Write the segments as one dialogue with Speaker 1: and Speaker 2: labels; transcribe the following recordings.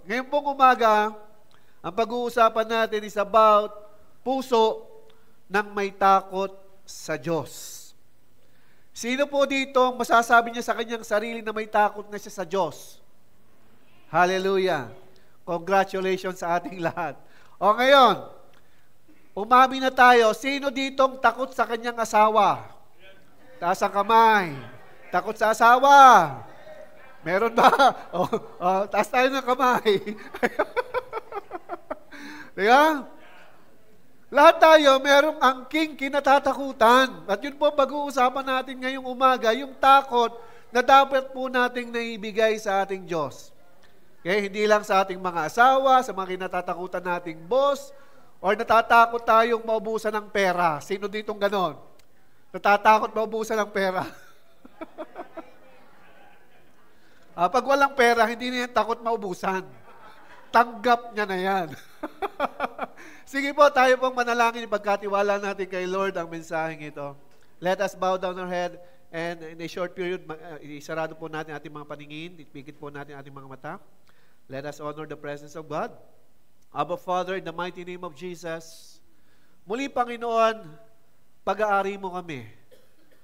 Speaker 1: Ngayon pong umaga, ang pag-uusapan natin is about puso ng may takot sa Diyos. Sino po dito ang masasabi niya sa kanyang sarili na may takot na siya sa Diyos? Hallelujah! Congratulations sa ating lahat. O ngayon, umami na tayo. Sino ditong takot sa kanyang asawa? Taas ang kamay. Takot sa asawa? Meron ba? Taas tayo ng kamay. Diba? Lahat tayo, merong angking kinatatakutan. At yun po pag-uusapan natin ngayong umaga, yung takot na dapat po nating naibigay sa ating Diyos. Okay? Hindi lang sa ating mga asawa, sa mga kinatatakutan nating boss, or natatakot tayong maubusan ng pera. Sino ditong ganon? Natatakot maubusan ng pera. Pag walang pera, hindi na yan takot maubusan. Tanggap niya na yan. Sige po, tayo pong manalangin, ipagkatiwala natin kay Lord ang mensaheng ito. Let us bow down our head and in a short period, isarado po natin ating mga paningin, ipikit po natin ating mga mata. Let us honor the presence of God. Abba Father, in the mighty name of Jesus, muli Panginoon, pag-aari mo kami.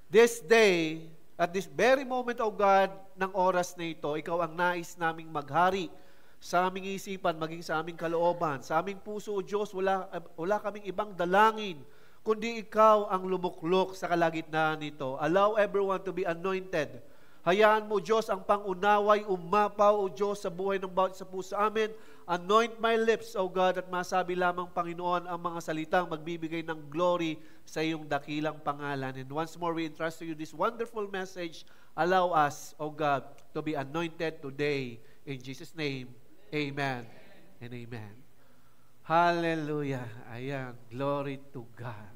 Speaker 1: This day, at this very moment, O God, ng oras na ito, Ikaw ang nais naming maghari sa aming isipan, maging sa aming kalooban, sa aming puso, O Diyos, wala kaming ibang dalangin, kundi Ikaw ang lumuklok sa kalagitnaan nito. Allow everyone to be anointed. Hayaan mo, Diyos, ang pangunaway umapaw, O Diyos, sa buhay ng bawat isa po sa amin. Anoint my lips, O God, at masabi lamang, Panginoon, ang mga salitang magbibigay ng glory sa iyong dakilang pangalan. And once more, we entrust to you this wonderful message. Allow us, O God, to be anointed today. In Jesus' name, amen and amen. Hallelujah. Ayan. Glory to God.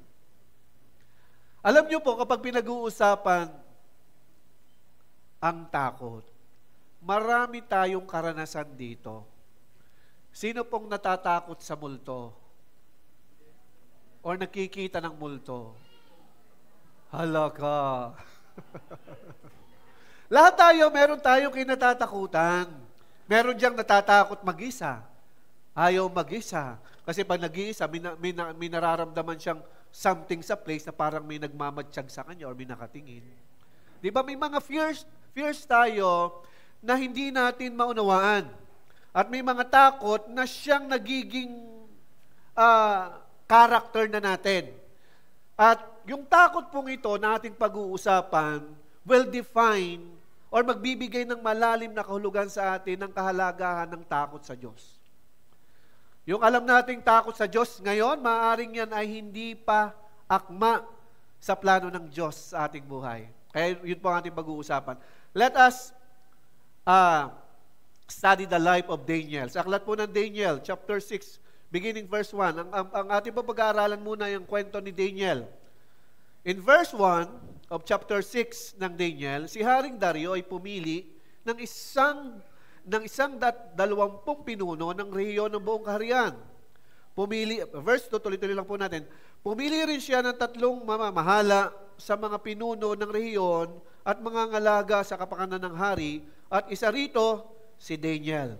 Speaker 1: Alam niyo po, kapag pinag-uusapan ang takot, marami tayong karanasan dito. Sino pong natatakot sa multo? Or nakikita ng multo? Halaka. Lahat tayo, meron tayong kinatatakutan. Meron diyang natatakot mag-isa. Ayaw mag-isa. Kasi pag nag-iisa, may nararamdaman siyang something sa place na parang may nagmamatsyag sa kanya or may nakatingin. Di ba may mga fears tayo na hindi natin maunawaan. At may mga takot na siyang nagiging character na natin. At yung takot pong ito na ating pag-uusapan will define or magbibigay ng malalim na kahulugan sa atin ng kahalagahan ng takot sa Diyos. Yung alam nating takot sa Diyos ngayon, maaaring yan ay hindi pa akma sa plano ng Diyos sa ating buhay. Kaya yun po ang ating pag-uusapan. Let us study the life of Daniel. Sa aklat po ng Daniel, chapter 6, beginning verse 1. Ang ating pag-aaralan muna yung kwento ni Daniel. In verse 1 of chapter 6 ng Daniel, si Haring Dario ay pumili ng isang 20 pinuno ng rehiyon ng buong kaharian. Verse 2, tuloy-tuloy lang po natin. Pumili rin siya ng 3 mamamahala sa mga pinuno ng rehiyon at mga ngalaga sa kapakanan ng hari, at isa rito, si Daniel.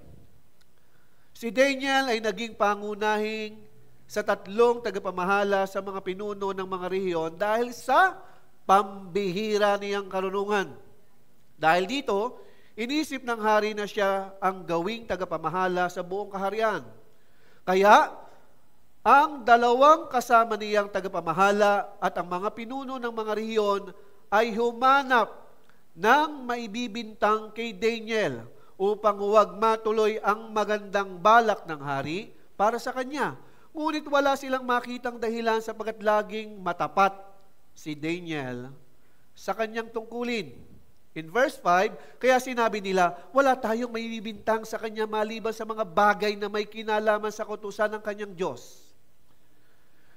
Speaker 1: Si Daniel ay naging pangunahing sa 3 tagapamahala sa mga pinuno ng mga rehiyon dahil sa pambihira niyang karunungan. Dahil dito, inisip ng hari na siya ang gawing tagapamahala sa buong kaharian. Kaya, ang 2 kasama niyang tagapamahala at ang mga pinuno ng mga rehiyon ay humanap ng maibibintang kay Daniel upang huwag matuloy ang magandang balak ng hari para sa kanya. Ngunit wala silang makitang dahilan sapagkat laging matapat si Daniel sa kanyang tungkulin. In verse 5, kaya sinabi nila, wala tayong maibibintang sa kanya maliban sa mga bagay na may kinalaman sa kautusan ng kanyang Diyos.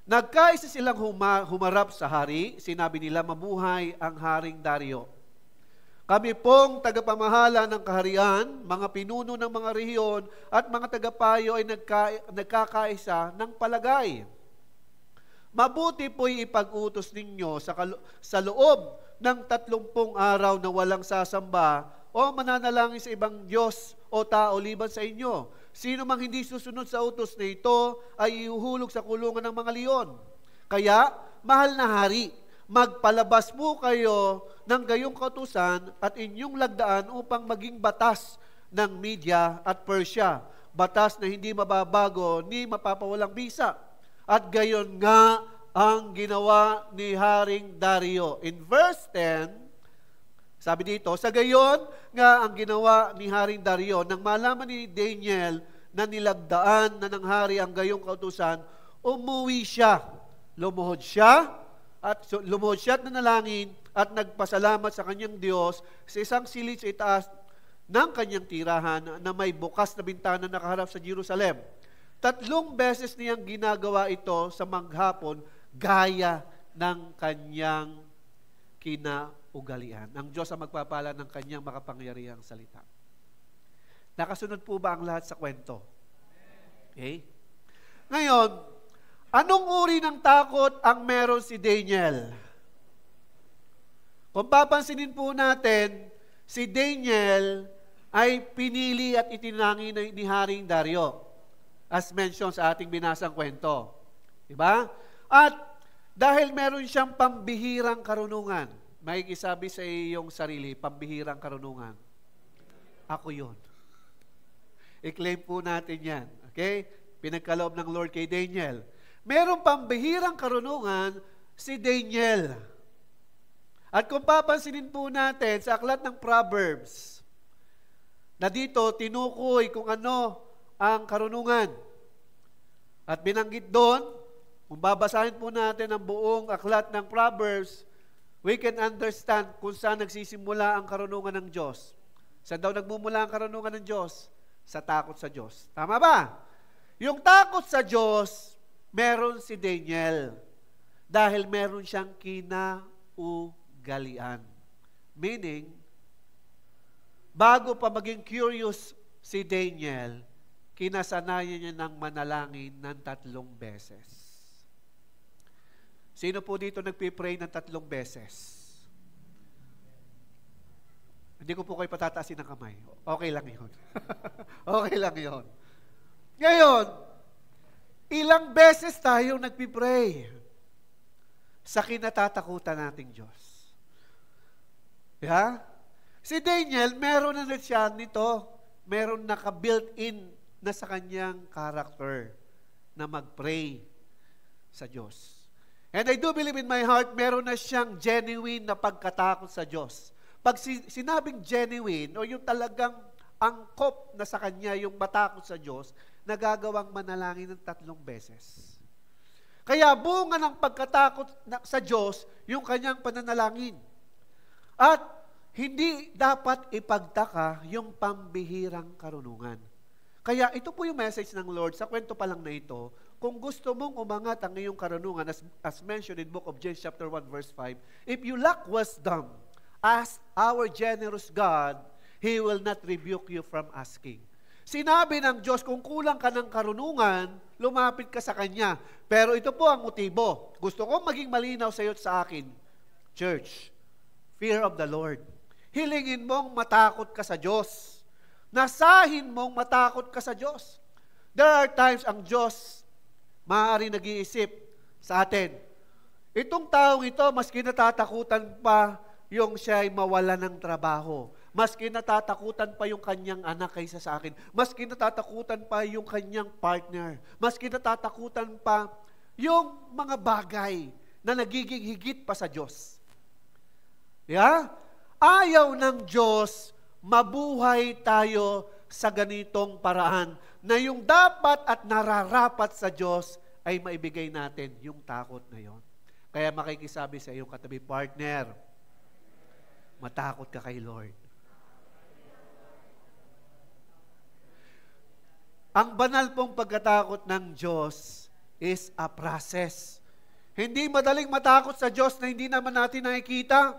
Speaker 1: Nagkaisa silang humarap sa hari, sinabi nila, mabuhay ang Haring Dario. Kami pong tagapamahala ng kaharian, mga pinuno ng mga rehiyon, at mga tagapayo ay nagkakaisa ng palagay. Mabuti po'y ipag-utos ninyo sa loob ng 30 araw na walang sasamba o mananalangin sa ibang Diyos o tao liban sa inyo, Sino mang hindi susunod sa utos na ito ay ihuhulog sa kulungan ng mga leon. Kaya, mahal na hari, magpalabas mo kayo ng gayong kautusan at inyong lagdaan upang maging batas ng Media at Persia. Batas na hindi mababago ni mapapawalang bisa. At gayon nga ang ginawa ni Haring Dario. In verse 10, sabi dito, sa gayon nga ang ginawa ni Haring Dario, nang malaman ni Daniel na nilagdaan na ng hari ang gayong kautusan, umuwi siya. Lumuhod siya at nanalangin at nagpasalamat sa kanyang Diyos sa isang silid sa itaas ng kanyang tirahan na may bukas na bintana nakaharap sa Jerusalem. 3 beses niyang ginagawa ito sa maghapon gaya ng kanyang kinaugalian. Ang Diyos ang magpapala ng kanyang makapangyarihang salita. Nakasunod po ba ang lahat sa kwento? Okay? Ngayon, anong uri ng takot ang meron si Daniel? Kung papansinin po natin, si Daniel ay pinili at itinangi ni Haring Dario, as mentioned sa ating binasang kwento. Diba? At dahil meron siyang pambihirang karunungan, may isabi sa iyong sarili, pambihirang karunungan. Ako yun. I-claim po natin yan. Okay? Pinagkaloob ng Lord kay Daniel. Merong pambihirang karunungan si Daniel. At kung papansinin po natin sa aklat ng Proverbs, na dito tinukoy kung ano ang karunungan. At binanggit doon, kung babasahin po natin ang buong aklat ng Proverbs, we can understand kung saan nagsisimula ang karunungan ng Diyos. Saan daw nagmumula ang karunungan ng Diyos? Sa takot sa Diyos. Tama ba? Yung takot sa Diyos, meron si Daniel. Dahil meron siyang kinaugalian. Meaning, bago pa maging curious si Daniel, kinasanayan niya ng manalangin ng 3 beses. Sino po dito nagpipray ng 3 beses? Hindi ko po kayo patataasin ng kamay. Okay lang yun. Okay lang yun. Ngayon, ilang beses tayo nagpipray sa kinatatakutan nating Diyos? Yeah? Si Daniel, meron na siya nito. Meron naka-built-in na sa kanyang character na mag-pray sa Diyos. And I do believe in my heart, meron na siyang genuine na pagkatakot sa Diyos. Pag sinabing genuine, o yung talagang angkop na sa kanya yung matakot sa Diyos, nagagawang manalangin ng 3 beses. Kaya bunga ng pagkatakot sa Diyos, yung kanyang pananalangin. At hindi dapat ipagtaka yung pambihirang karunungan. Kaya ito po yung message ng Lord sa kwento pa lang na ito. Kung gusto mong umangat ang iyong karunungan, as mentioned in book of James chapter 1 verse 5, if you lack wisdom, ask our generous God, He will not rebuke you from asking. Sinabi ng Diyos, kung kulang ka ng karunungan, lumapit ka sa Kanya. Pero ito po ang motibo. Gusto kong maging malinaw sa iyo at sa akin. Church, fear of the Lord. Hilingin mong matakot ka sa Diyos. Nasahin mong matakot ka sa Diyos. There are times ang Diyos maaari nag-iisip sa atin. Itong taong ito, mas kinatatakutan pa yung siya ay mawala ng trabaho. Mas kinatatakutan pa yung kanyang anak kaysa sa akin. Mas kinatatakutan pa yung kanyang partner. Mas kinatatakutan pa yung mga bagay na nagiging higit pa sa Diyos. Yeah? Ayaw ng Diyos, mabuhay tayo sa ganitong paraan na yung dapat at nararapat sa Diyos ay maibigay natin yung takot na yon. Kaya makikisabi sa iyong katabi, partner, matakot ka kay Lord. Ang banal pong pagkatakot ng Diyos is a process. Hindi madaling matakot sa Diyos na hindi naman natin nakikita.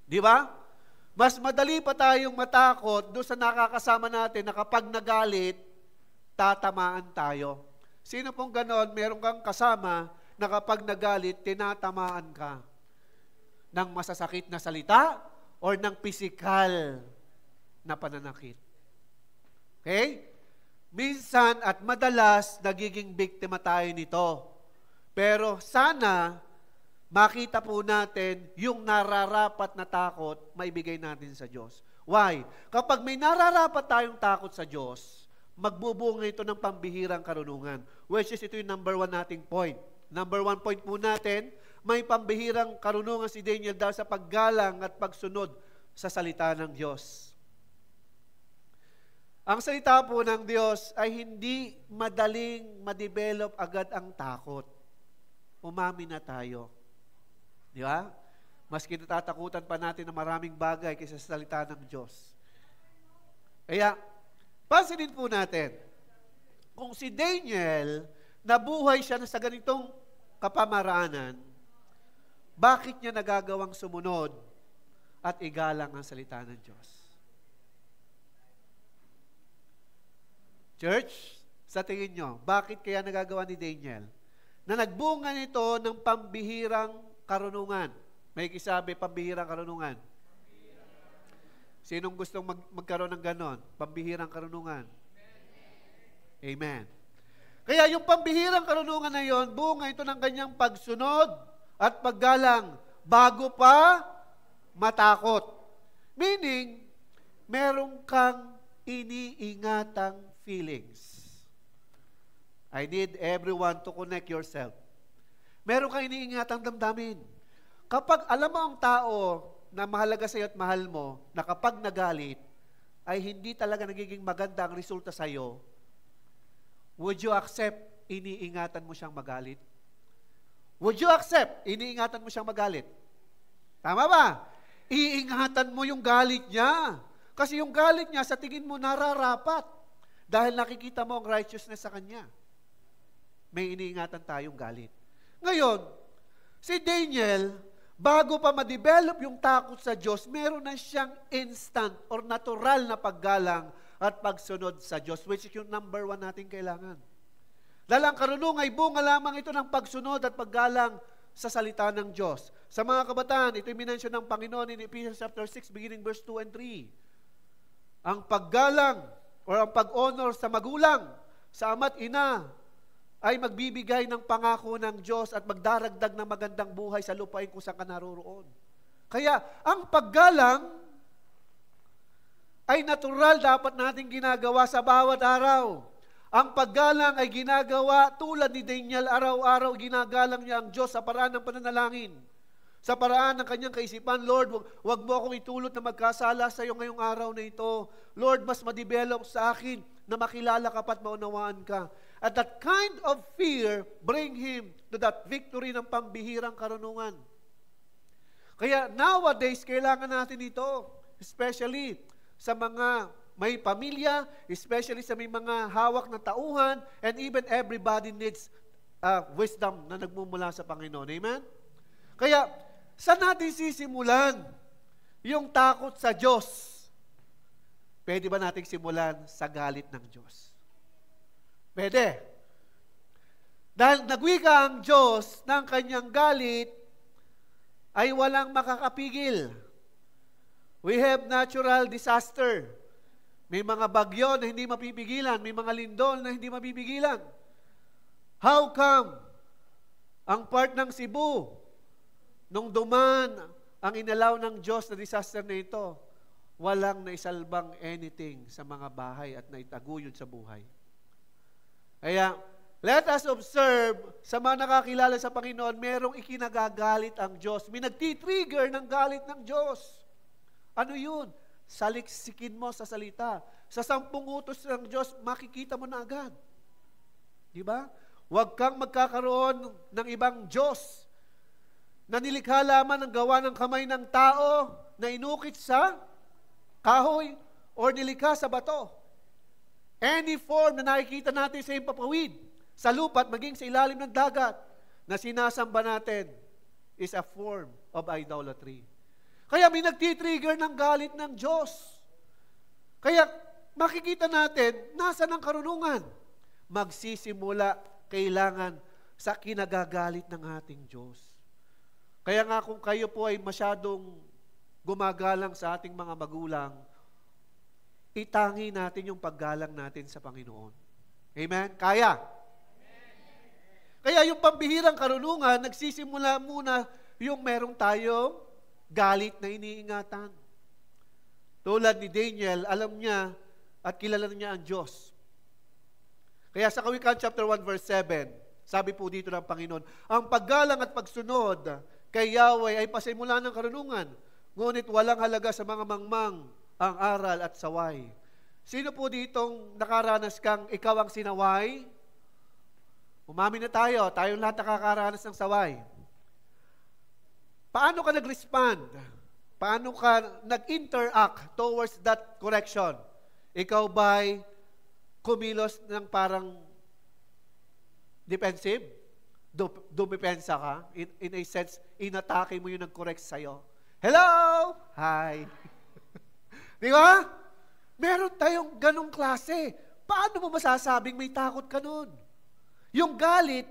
Speaker 1: Di ba? Mas madali pa tayong matakot doon sa nakakasama natin na kapag nagalit, tatamaan tayo. Sino pong ganon? Meron kang kasama na kapag nagalit, tinatamaan ka ng masasakit na salita or ng pisikal na pananakit. Okay? Minsan at madalas, nagiging biktima tayo nito. Pero sana, makita po natin yung nararapat na takot, maibigay natin sa Diyos. Why? Kapag may nararapat tayong takot sa Diyos, magbubunga ito ng pambihirang karunungan. Which is ito yung number 1 nating point. Number 1 point po natin, may pambihirang karunungan si Daniel dahil sa paggalang at pagsunod sa salita ng Diyos. Ang salita po ng Diyos ay hindi madaling ma-develop agad ang takot. Umamin na tayo. Di ba? Mas kinatatakutan pa natin ng maraming bagay kaysa sa salita ng Diyos. Kaya, pansinin po natin, kung si Daniel, nabuhay siya sa ganitong kapamaraanan, bakit niya nagagawang sumunod at igalang ang salita ng Diyos? Church, sa tingin nyo, bakit kaya nagagawa ni Daniel? Na nagbunga nito ng pambihirang karunungan. May kisabi, pambihirang karunungan. Sinong gustong magkaroon ng ganon? Pambihirang karunungan. Amen. Kaya yung pambihirang karunungan na yon, bunga ito ng kanyang pagsunod at paggalang bago pa matakot. Meaning, meron kang iniingatang feelings. I need everyone to connect yourself. Meron kang iniingatang damdamin. Kapag alam mo ang tao na mahalaga sa iyo at mahal mo, na kapag nagalit, ay hindi talaga nagiging maganda ang resulta sa iyo, would you accept iniingatan mo siyang magalit? Would you accept iniingatan mo siyang magalit? Tama ba? Iingatan mo yung galit niya. Kasi yung galit niya, sa tingin mo, nararapat. Dahil nakikita mo ang righteousness sa kanya. May iniingatan tayong galit. Ngayon, si Daniel, bago pa ma-develop yung takot sa Diyos, meron na siyang instant or natural na paggalang at pagsunod sa Diyos, which is yung number 1 nating kailangan. Dahil ang karunungan ay bunga lamang ito ng pagsunod at paggalang sa salita ng Diyos. Sa mga kabataan, ito yung minensyon ng Panginoon in Ephesians chapter 6, beginning verse 2 and 3. Ang paggalang or ang pag-honor sa magulang, sa ama't ina, ay magbibigay ng pangako ng Diyos at magdaragdag ng magandang buhay sa lupain kung saan ka naroroon. Kaya, ang paggalang ay natural dapat nating ginagawa sa bawat araw. Ang paggalang ay ginagawa tulad ni Daniel, araw-araw ginagalang niya ang Diyos sa paraan ng pananalangin. Sa paraan ng kanyang kaisipan, Lord, wag mo akong itulot na magkasala sa iyo ngayong araw na ito. Lord, mas ma-develop sa akin na makilala ka at maunawaan ka. At that kind of fear bring him to that victory ng pambihirang karunungan. Kaya nowadays, kailangan natin ito, especially sa mga may pamilya, especially sa may mga hawak na tauhan, and even everybody needs wisdom na nagmumula sa Panginoon. Amen? Kaya, saan natin sisimulan yung takot sa Diyos? Pwede ba nating simulan sa galit ng Diyos? Pwede. Dahil nagwika ang Diyos ng kanyang galit, ay walang makakapigil. We have natural disaster. May mga bagyo na hindi mapipigilan, may mga lindol na hindi mapipigilan. How come ang part ng Cebu, nung duman ang inalaw ng Diyos na disaster na ito, walang naisalbang anything sa mga bahay at naitaguyod sa buhay. Kaya, let us observe sa mga nakakilala sa Panginoon, merong ikinagagalit ang Diyos. May nagtitrigger ng galit ng Diyos. Ano yun? Saliksikin mo sa salita. Sa 10 utos ng Diyos, makikita mo na agad. Di ba? Huwag kang magkakaroon ng ibang Diyos na nilikha lamang ng gawa ng kamay ng tao na inukit sa kahoy or nilikha sa bato. Any form na nakikita natin sa himpapawid, sa lupa at maging sa ilalim ng dagat na sinasamba natin is a form of idolatry. Kaya may nagtitrigger ng galit ng Diyos. Kaya makikita natin, nasa ng karunungan? Magsisimula kailangan sa kinagagalit ng ating Diyos. Kaya nga kung kayo po ay masyadong gumagalang sa ating mga magulang, itangi natin yung paggalang natin sa Panginoon. Amen? Kaya. Kaya yung pambihirang karunungan, nagsisimula muna yung merong tayong galit na iniingatan. Tulad ni Daniel, alam niya at kilala niya ang Diyos. Kaya sa Kawikaan chapter 1 verse 7, sabi po dito ng Panginoon, ang paggalang at pagsunod kay Yahweh ay pasimula ng karunungan, ngunit walang halaga sa mga mangmang ang aral at saway. Sino po ditong nakaranas kang ikaw ang sinaway? Umamin na tayo, tayong lahat nakakaranas ng saway. Paano ka nag-respond? Paano ka nag-interact towards that correction? Ikaw ba'y kumilos ng parang defensive? Dumipensa ka? In a sense, inatake mo yung nag-correct sa'yo. Hello! Hi! Di ba? Meron tayong ganong klase. Paano mo masasabing may takot ka nun? Yung galit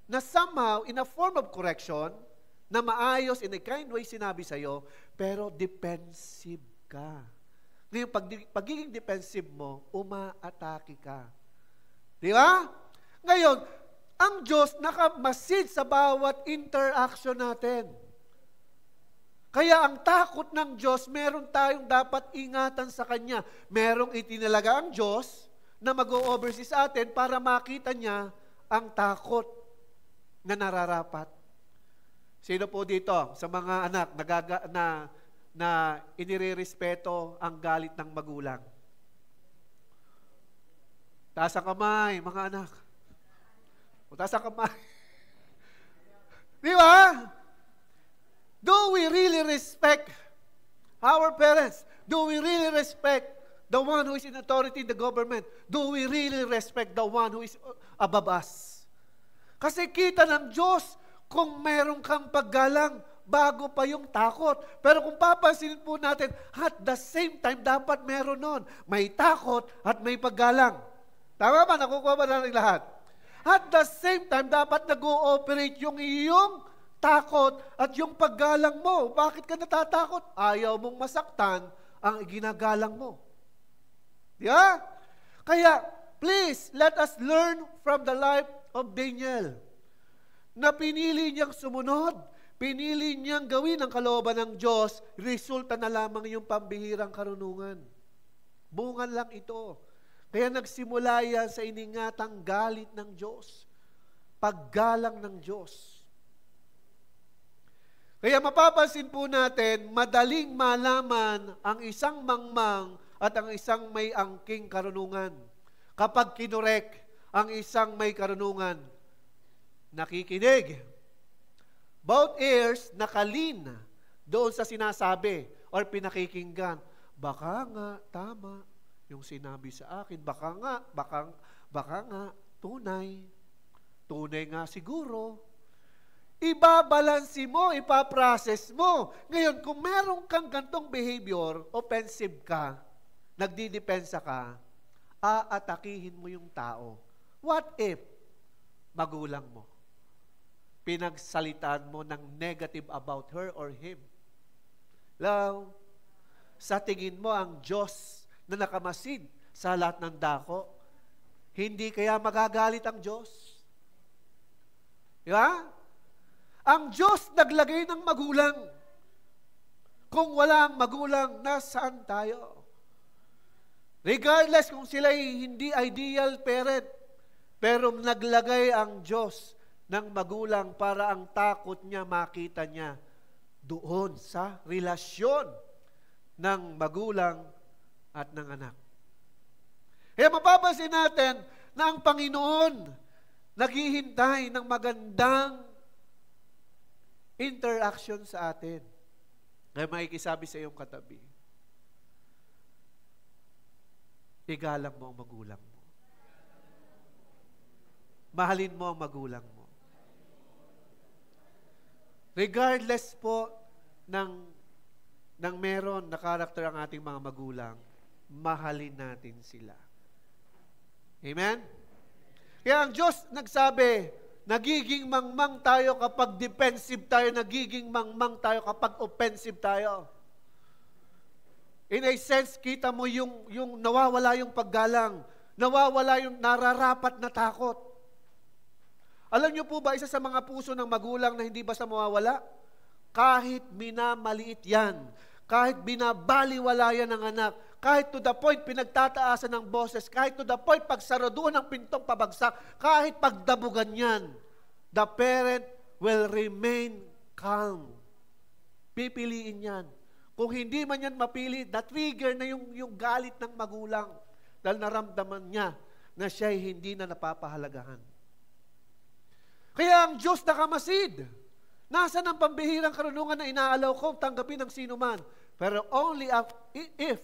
Speaker 1: na somehow, in a form of correction, na maayos, in a kind way sinabi sa'yo, pero defensive ka. Ngayon, pagiging defensive mo, umaatake ka. Di ba? Ngayon, ang Diyos nakamasid sa bawat interaction natin. Kaya ang takot ng Diyos, meron tayong dapat ingatan sa Kanya. Merong itinalaga ang Diyos na mag-o-oversee sa atin para makita niya ang takot na nararapat. Sino po dito sa mga anak na inirerespeto ang galit ng magulang? Taas ang kamay, mga anak. O taas ang kamay. Di ba? Do we really respect our parents? Do we really respect the one who is in authority in the government? Do we really respect the one who is above us? Kasi kita ng Diyos kung meron kang paggalang bago pa yung takot. Pero kung papansinin po natin, at the same time, dapat meron nun. May takot at may paggalang. Tama ba? Nakukuha ba natin lahat? At the same time, dapat nag-ooperate yung iyong takot at yung paggalang mo. Bakit ka natatakot? Ayaw mong masaktan ang ginagalang mo. Yeah? Kaya, please, let us learn from the life of Daniel na pinili niyang sumunod, pinili niyang gawin ang kalooban ng Diyos, resulta na lamang yung pambihirang karunungan. Bungan lang ito. Kaya nagsimula yan sa iningatang galit ng Diyos, paggalang ng Diyos. Kaya mapapansin po natin, madaling malaman ang isang mangmang at ang isang may angking karunungan. Kapag kinurek ang isang may karunungan, nakikinig. Both ears nakalin doon sa sinasabi or pinakikinggan. Baka nga, tama yung sinabi sa akin. Baka nga, tunay. Tunay nga siguro. Ibabalansi mo, ipaprocess mo. Ngayon, kung meron kang gantong behavior, offensive ka, nagdidepensa ka, aatakihin mo yung tao. What if magulang mo? Pinagsalitaan mo ng negative about her or him. Hello? Sa tingin mo, ang Diyos na nakamasid sa lahat ng dako, hindi kaya magagalit ang Diyos? Di ba? Ang Diyos naglagay ng magulang. Kung wala ang magulang, nasaan tayo? Regardless kung sila'y hindi ideal parent, pero naglagay ang Diyos ng magulang para ang takot niya makita niya doon sa relasyon ng magulang at ng anak. Kaya mapapansin natin na ang Panginoon naghihintay ng magandang interaction sa atin. Kaya makikisabi sa iyong katabi, igalang mo ang magulang mo. Mahalin mo ang magulang mo. Regardless po ng meron na karakter ang ating mga magulang, mahalin natin sila. Amen? Kaya ang Diyos nagsabi, nagiging mangmang tayo kapag defensive tayo, nagiging mangmang tayo kapag offensive tayo. In a sense, kita mo yung nawawala yung paggalang, Nawawala yung nararapat na takot. Alam niyo po ba, isa sa mga puso ng magulang na hindi basta mawawala? Kahit minamaliit yan, kahit binabaliwala yan ng anak, kahit to the point pinagtataasan ng boses, kahit to the point pagsaraduhan ng pintong pabagsak, kahit pagdabugan yan, the parent will remain calm. Pipiliin yan. Kung hindi man yan mapili, na-trigger na yung galit ng magulang dahil naramdaman niya na siya'y hindi na napapahalagahan. Kaya ang Diyos nakamasid. Nasaan ang pambihirang karunungan na inaalaw ko tanggapin ng sino man? Pero only if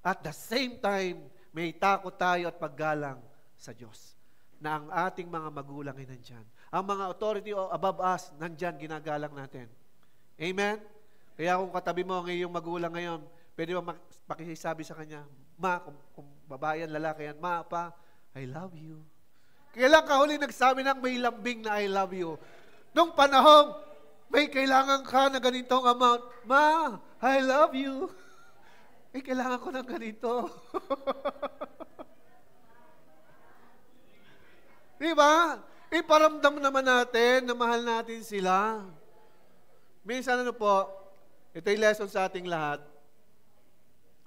Speaker 1: at the same time may takot tayo at paggalang sa Diyos na ang ating mga magulang ay nandyan. Ang mga authority above us, nandyan, ginagalang natin. Amen? Kaya kung katabi mo ang iyong magulang ngayon, pwede mo pakisabi sa kanya, Ma, kung babae yan, lalaki yan, Ma, Pa, I love you. Kailan ka huli nagsabi ng may lambing na I love you? Nung panahong may kailangan ka na ganitong amount, Ma, I love you. Kailangan ko ng ganito. Diba? Iparamdam naman natin na mahal natin sila. Minsan po, ito yung lesson sa ating lahat.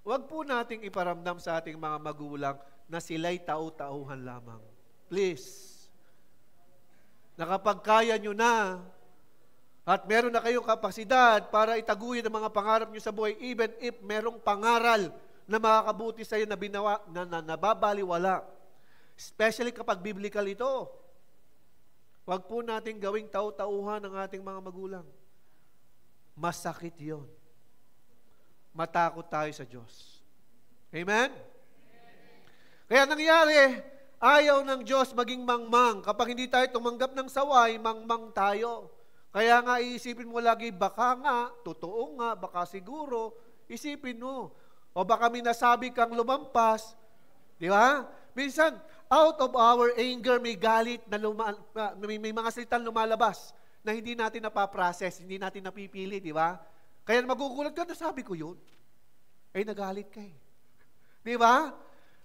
Speaker 1: Huwag po nating iparamdam sa ating mga magulang na sila'y tau-tauhan lamang. Please. Na kapag kaya nyo na, at meron na kayong kapasidad para itaguhin ang mga pangarap nyo sa buhay, even if merong pangaral na makakabuti sa iyo na nababaliwala. Especially kapag biblical ito. Huwag po nating gawing tau-tauhan ng ating mga magulang. Masakit yun. Matakot tayo sa Diyos. Amen? Kaya nangyari, ayaw ng Diyos maging mangmang. Kapag hindi tayo tumanggap ng saway, mangmang tayo. Kaya nga iisipin mo lagi, baka nga, totoo nga, baka siguro, isipin mo. O baka may nasabi kang lumampas. Di ba? Minsan, out of our anger, may galit, may mga salitang lumalabas na hindi natin napaprocess, hindi natin napipili, di ba? Kaya magugulat ka, nasabi ko yun. Ay, nagalit ka eh. Di ba?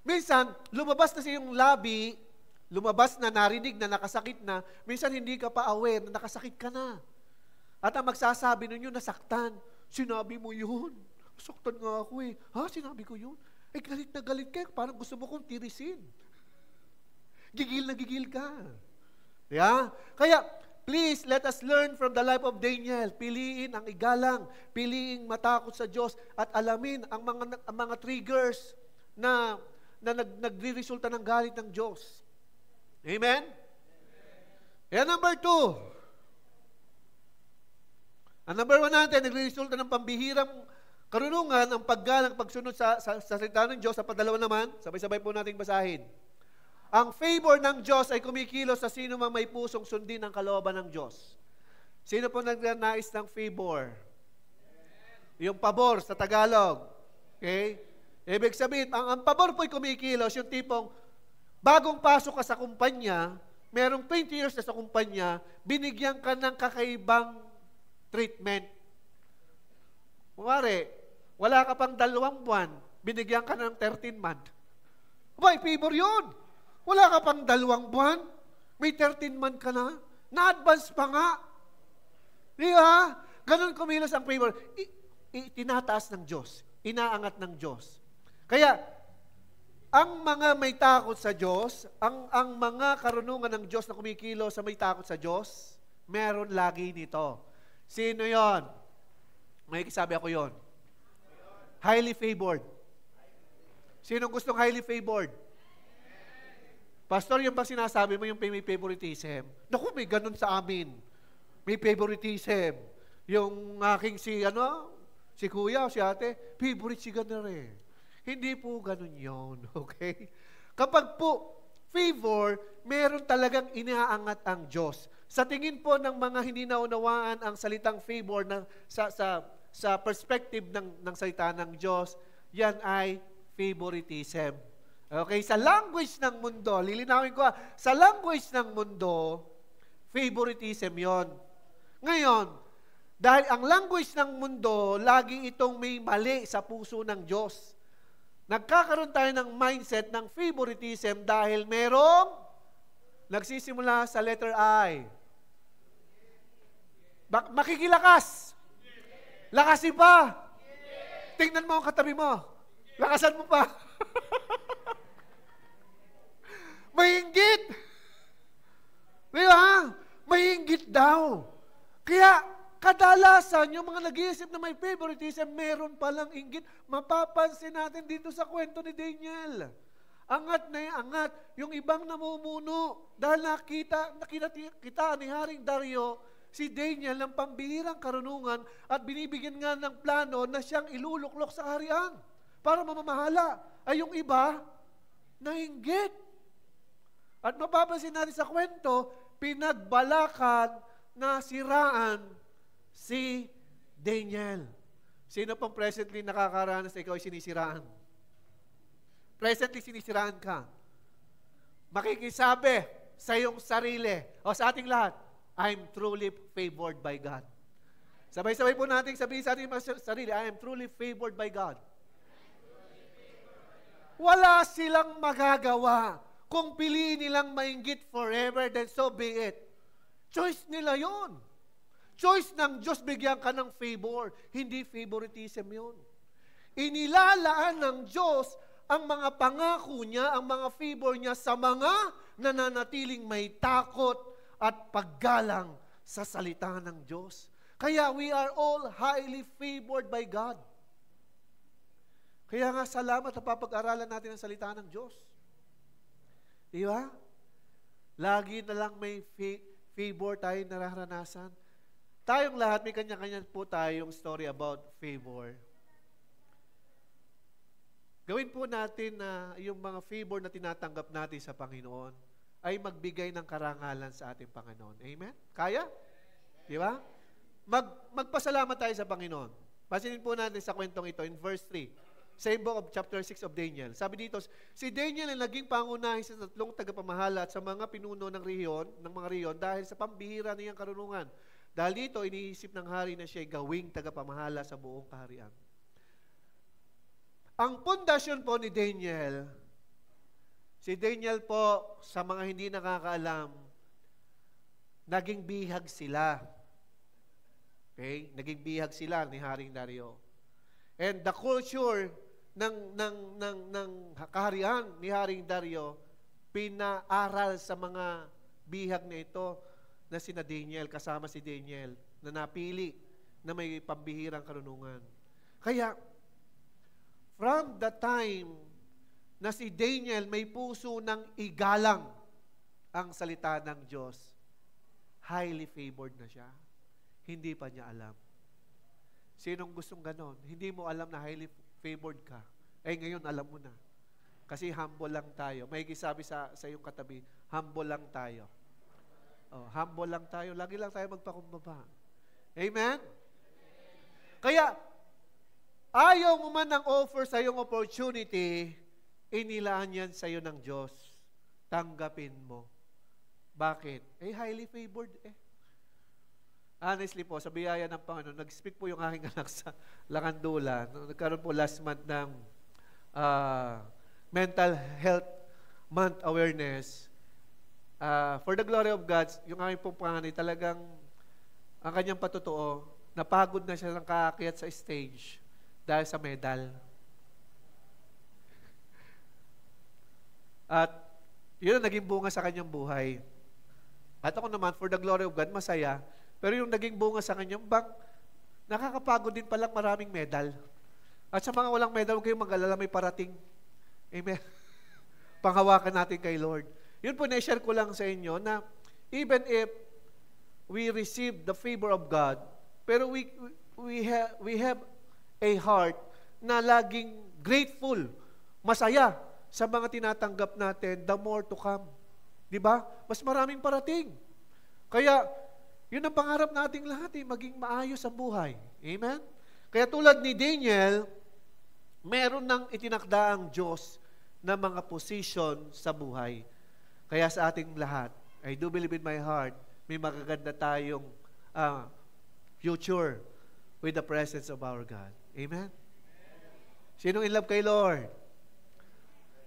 Speaker 1: Minsan, lumabas na sa iyong labi, lumabas na, narinig na, nakasakit na, minsan hindi ka pa aware na nakasakit ka na. At ang magsasabi ninyo, nasaktan. Sinabi mo yun. Saktan nga ako eh. Ha? Sinabi ko yun? Eh, galit na galit ka. Parang gusto mo kong tirisin. Gigil na gigil ka. Yeah? Kaya, please, let us learn from the life of Daniel. Piliin ang igalang, piliin matakot sa Diyos, at alamin ang mga triggers na nagre-resulta ng galit ng Diyos. Amen? Kaya number 2. Ang number 1 natin, nagre-resulta ng pambihirang karunungan, ang paggalang, pagsunod sa salita ng Diyos. Sa padalawa naman, sabay-sabay po nating basahin. Ang favor ng Diyos ay kumikilos sa sino mang may pusong sundin ang kalooban ng Diyos. Sino po nagnanais ng favor? Yung pabor sa Tagalog. Okay? Ibig sabihin, ang pabor po'y kumikilos, yung tipong bagong pasok ka sa kumpanya, merong 20 years na sa kumpanya, binigyan ka ng kakaibang treatment. Kumari, wala ka pang 2 buwan, binigyan ka ng 13 month. Abay, favor yun. Wala ka pang 2 buwan, may 13 month ka na, na-advance pa nga. Di ba? Ganon kumilos ang favor. Tinataas ng Diyos, inaangat ng Diyos. Kaya, ang mga may takot sa Diyos, ang mga karunungan ng Diyos na kumikilos sa may takot sa Diyos, meron lagi nito. Sino yon? May kisabi ako yon. Highly favored. Sinong gustong highly favored? Pastor, yung ba sinasabi mo yung may favoritism? Naku, may ganun sa amin. May favoritism. Yung aking si kuya o si ate, favorite si ganun eh. Hindi po ganun yon, okay? Kapag po favor, meron talagang inaangat ang Diyos. Sa tingin po ng mga hindi naunawaan ang salitang favor sa perspective ng salita ng Diyos, yan ay favoritism. Okay, sa language ng mundo, lilinawin ko sa language ng mundo, favoritism yon. Ngayon, dahil ang language ng mundo, lagi itong may mali sa puso ng Diyos. Nagkakaroon tayo ng mindset ng favoritism dahil merong nagsisimula sa letter I. Makikilakas. Lakasin pa. Tingnan mo ang katabi mo. Lakasan mo pa. Mainggit. Di ba? Mainggit daw. Kaya, kadalasan, yung mga nag-iisip na may favoritism, meron palang inggit. Mapapansin natin dito sa kwento ni Daniel. Angat na yung angat. Yung ibang namumuno. Dahil nakita ni Haring Dario, si Daniel ng pambihirang karunungan at binibigyan nga ng plano na siyang iluluklok sa kaharian para mamamahala. Ay yung iba, nainggit. At mapapansin natin sa kwento, pinagbalakan na siraan si Daniel. Sino pang presently nakakaranas na ikaw ay sinisiraan? Presently sinisiraan ka. Makikisabi sa iyong sarili o sa ating lahat, I'm truly favored by God. Sabay-sabay po natin sabihin sa ating mga sarili, I am truly favored by God. Wala silang magagawa. Kung piliin nilang mainggit forever, then so be it. Choice nila yon. Choice ng Diyos, bigyan ka ng favor. Hindi favoritism yon. Inilalaan ng Diyos ang mga pangako niya, ang mga favor niya sa mga nananatiling may takot at paggalang sa salita ng Diyos. Kaya we are all highly favored by God. Kaya nga salamat na papag-aralan natin ang salita ng Diyos. Di ba? Lagi na lang may favor tayo nararanasan. Tayong lahat, may kanya-kanya po tayong story about favor. Gawin po natin na yung mga favor na tinatanggap natin sa Panginoon ay magbigay ng karangalan sa ating Panginoon. Amen? Kaya? Di ba? Magpasalamat tayo sa Panginoon. Pasinin po natin sa kwentong ito in verse 3. Same book of chapter 6 of Daniel. Sabi dito, si Daniel ay naging pangunahin sa 3 tagapamahala at sa mga pinuno ng mga rehiyon dahil sa pambihira niyang karunungan. Dahil dito, iniisip ng hari na siya gawing tagapamahala sa buong kaharian. Ang pundasyon po ni Daniel, si Daniel po, sa mga hindi nakakaalam, naging bihag sila. Okay? Naging bihag sila ni Haring Dario. And the culture ng kaharian ni Haring Dario, pinaaral sa mga bihag na ito na sina Daniel, kasama si Daniel, na napili na may pambihirang karunungan. Kaya, from the time na si Daniel may puso ng igalang ang salita ng Diyos, highly favored na siya. Hindi pa niya alam. Sinong gustong ganon? Hindi mo alam na highly favored ka. Eh ngayon, alam mo na. Kasi humble lang tayo. May sabi sa iyong katabi, humble lang tayo. Oh, humble lang tayo. Lagi lang tayo magpakumbaba. Amen? Kaya, ayaw mo man ng offer sa iyong opportunity, inilaan yan sa iyo ng Diyos. Tanggapin mo. Bakit? Highly favored eh. Honestly po, sa biyaya ng Panginoon, nag-speak po yung aking anak sa Lakandula. Nagkaroon po last month ng mental health month awareness. For the glory of God, yung aking pong panganay, talagang ang kanyang patotoo, napagod na siya ng kaakyat sa stage dahil sa medal. At yun ang naging bunga sa kanyang buhay. At ako naman, for the glory of God, masaya. Pero yung naging bunga sa kanyang nakakapagod din palang maraming medal. At sa mga walang medal, huwag kayong mag-alala, may parating. Amen. Panghawakan natin kay Lord. Yun po, na-share ko lang sa inyo na even if we receive the favor of God, pero we have a heart na laging grateful, masaya sa mga tinatanggap natin, the more to come. Diba? Mas maraming parating. Kaya, yun ang pangarap nating lahat, maging maayos ang buhay. Amen? Kaya tulad ni Daniel, meron nang itinakda ang Diyos na mga position sa buhay. Kaya sa ating lahat, I do believe in my heart, may magaganda tayong future with the presence of our God. Amen? Sinong in love kay Lord?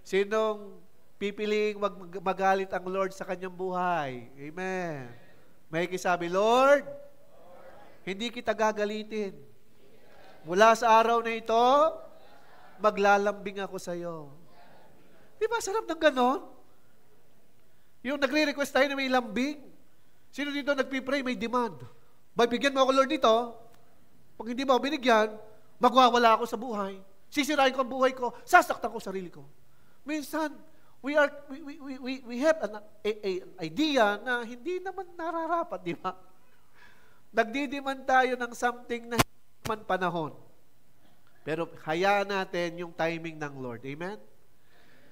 Speaker 1: Sinong pipiliing magalit ang Lord sa kanyang buhay? Amen. May kisabi, Lord, hindi kita gagalitin. Mula sa araw na ito, maglalambing ako sa iyo. Di ba sarap ng ganon? Yung nagre-request tayo na may lambing. Sino dito nagpipray, may demand. Bigyan mo ako, Lord, dito. Pag hindi mo binigyan, magwawala ako sa buhay. Sisirain ko ang buhay ko, sasaktan ko sarili ko. Minsan, we have an idea na hindi naman nararapat, di ba? Nagdidiman tayo ng something na hindi naman panahon. Pero hayaan natin yung timing ng Lord. Amen?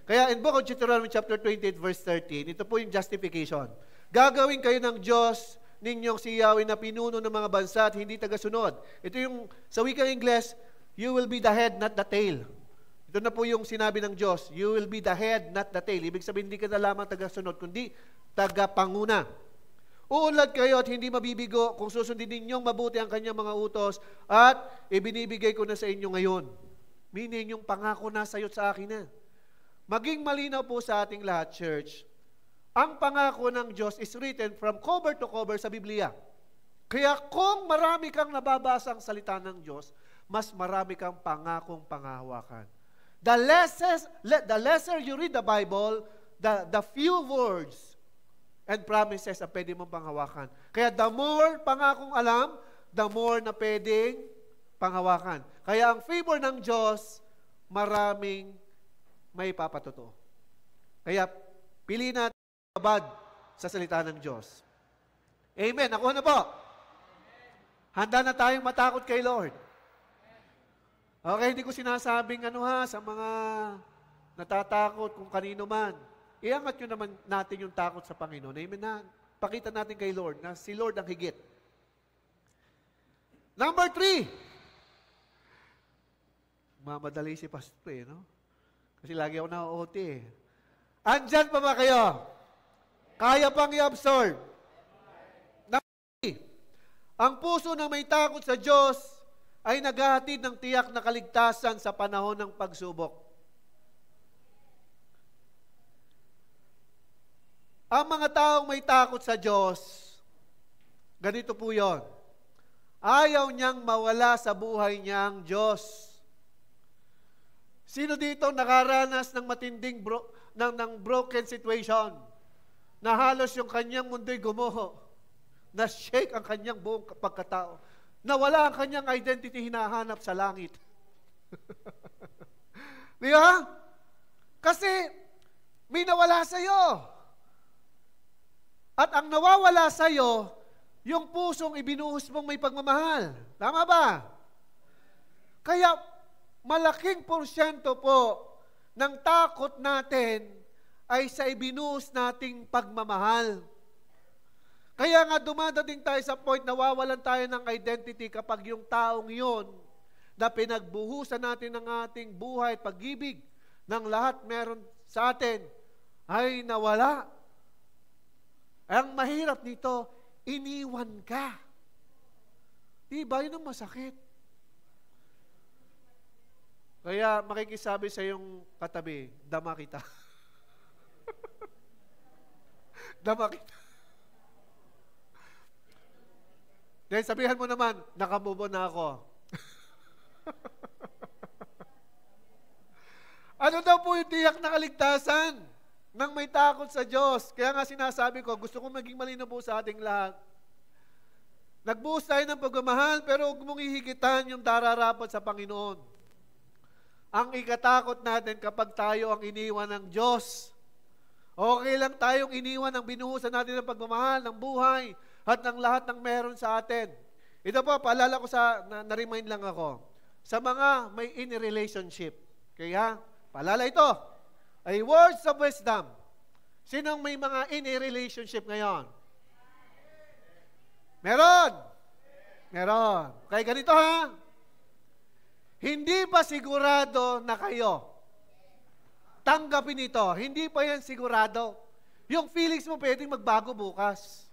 Speaker 1: Kaya in Book of Deuteronomy chapter 28 verse 13, ito po yung justification. Gagawin kayo ng Diyos ninyong si Yahweh na pinuno ng mga bansa at hindi tagasunod. Ito yung, sa wikang Ingles, you will be the head, not the tail. Ito na po yung sinabi ng Diyos, you will be the head, not the tail. Ibig sabihin, hindi ka na lamang tagasunod, kundi tagapanguna. Uunlad kayo at hindi mabibigo kung susundin ninyong mabuti ang kanyang mga utos at ibinibigay ko na sa inyo ngayon. Meaning, yung pangako na sa'yo at sa akin na. Maging malinaw po sa ating lahat, church, ang pangako ng Diyos is written from cover to cover sa Biblia. Kaya kung marami kang nababasa ang salita ng Diyos, mas marami kang pangakong pangahawakan. The lesser you read the Bible, the few words and promises na pwede mong panghawakan. Kaya the more pangakong alam, the more na pwedeng panghawakan. Kaya ang favor ng Diyos, maraming may papatotoo. Kaya pili natin abad sa salita ng Diyos. Amen. Nakuha na po. Handa na tayong matakot kay Lord. Okay, hindi ko sinasabing sa mga natatakot kung kanino man. Iangat nyo naman natin yung takot sa Panginoon. Amen na. Pakita natin kay Lord na si Lord ang higit. Number 3. Mamadali si Pastor no? Kasi lagi ako na-OT Andyan pa ba kayo? Kaya pang i-absorb. Ang puso na may takot sa Diyos ay naghahatid ng tiyak na kaligtasan sa panahon ng pagsubok. Ang mga taong may takot sa Diyos, ganito po yon. Ayaw niyang mawala sa buhay niyang Diyos. Sino dito nakaranas ng matinding ng broken situation? Na halos yung kanyang mundo'y gumuho. Na-shake ang kanyang buong pagkatao. Nawala ang kanyang identity hinahanap sa langit. Di ba? Kasi may nawala sa'yo. At ang nawawala sa'yo, yung pusong ibinuhos mong may pagmamahal. Tama ba? Kaya malaking porsyento po ng takot natin ay sa ibinuhos nating pagmamahal. Kaya nga dumadating tayo sa point na wawalan tayo ng identity kapag yung taong yon na pinagbuhusan natin ng ating buhay, pag-ibig, ng lahat meron sa atin, ay nawala. Ang mahirap nito, iniwan ka. Diba? Yun ang masakit. Kaya makikisabi sa iyong katabi, dama kita. Dama kita. Dahil sabihan mo naman, nakamubo na ako. Ano daw po yung tiyak na kaligtasan ng may takot sa Diyos? Kaya nga sinasabi ko, gusto kong maging malinaw po sa ating lahat. Nagbuhos tayo ng pagmamahal, pero huwag mong ihigitan yung dararapat sa Panginoon. Ang ikatakot natin kapag tayo ang iniwan ng Diyos. Okay lang tayong iniwan ang binuhusan natin ng pagmamahal, ng buhay, at ng lahat ng meron sa atin. Ito po, paalala ko na-remind lang ako. Sa mga may in-relationship. Kaya, paalala ito, ay words of wisdom. Sinong may mga in-relationship ngayon? Meron. Meron. Kaya ganito hindi pa sigurado na kayo. Tanggapin ito. Hindi pa yan sigurado. Yung feelings mo pwedeng magbago bukas.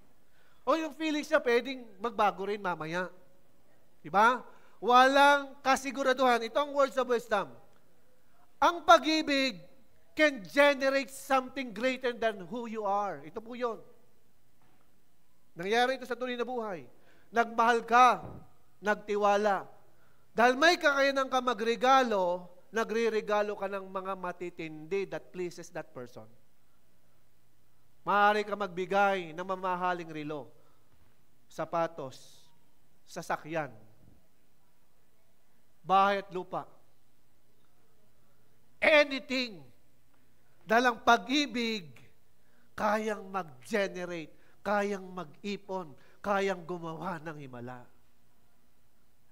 Speaker 1: O yung feelings niya pwedeng magbago rin mamaya. Diba? Walang kasiguraduhan. Ito ang words of wisdom. Ang pag-ibig, can generate something greater than who you are. Ito po yun. Nangyari ito sa tunay na buhay. Nagmahal ka, nagtiwala. Dahil may kakayanan ka magregalo, nagre-regalo ka ng mga matitindi that pleases that person. Maaari ka magbigay ng mamahaling relo, sapatos, sasakyan, bahay at lupa. Anything. Dahil ang pag-ibig, kayang mag-generate, kayang mag-ipon, kayang gumawa ng himala.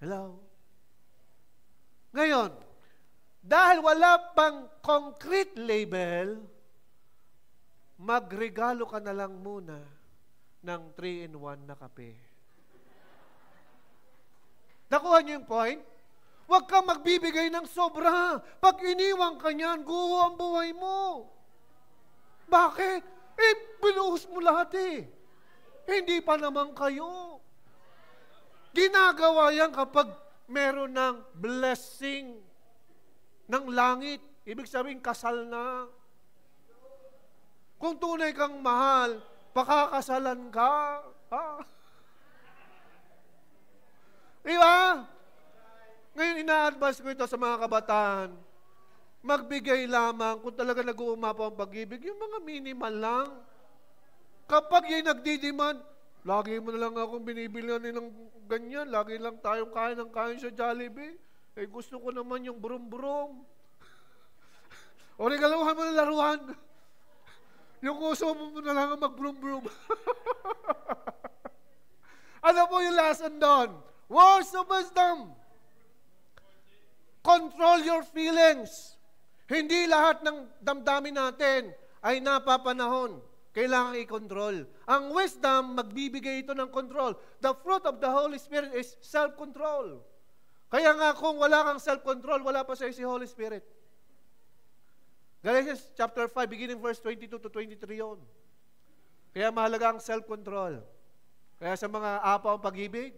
Speaker 1: Hello? Ngayon, dahil wala pang concrete label, magregalo ka na lang muna ng 3-in-1 na kape. Nakuha niyo yung point? Huwag kang magbibigay ng sobra. Pag iniwang ka niyan, guho ang buhay mo. Bakit? Binuhos mo lahat eh. Hindi pa naman kayo. Ginagawa yan kapag meron ng blessing ng langit. Ibig sabihin, kasal na. Kung tunay kang mahal, pakakasalan ka. Ha? Diba? Ngayon, ina-advise ko ito sa mga kabataan. Magbigay lamang kung talaga nag-uumapaw ang pag-ibig, yung mga minimal lang. Kapag yung nagdidemand, lagi mo na lang akong binibilihan ng ganyan, lagi lang tayong kain ng kain sa Jollibee. Eh, gusto ko naman yung brum-brum. O regaluhan mo ng laruan. Yung uso mo na lang ang mag-brum-brum. Ano po yung lesson doon? Words of wisdom. Control your feelings. Hindi lahat ng damdamin natin ay napapanahon. Kailangan i-control. Ang wisdom, magbibigay ito ng control. The fruit of the Holy Spirit is self-control. Kaya nga kung wala kang self-control, wala pa sa'yo si Holy Spirit. Galatians chapter 5, beginning verse 22 to 23 yun. Kaya mahalaga ang self-control. Kaya sa mga apaw ang pag-ibig,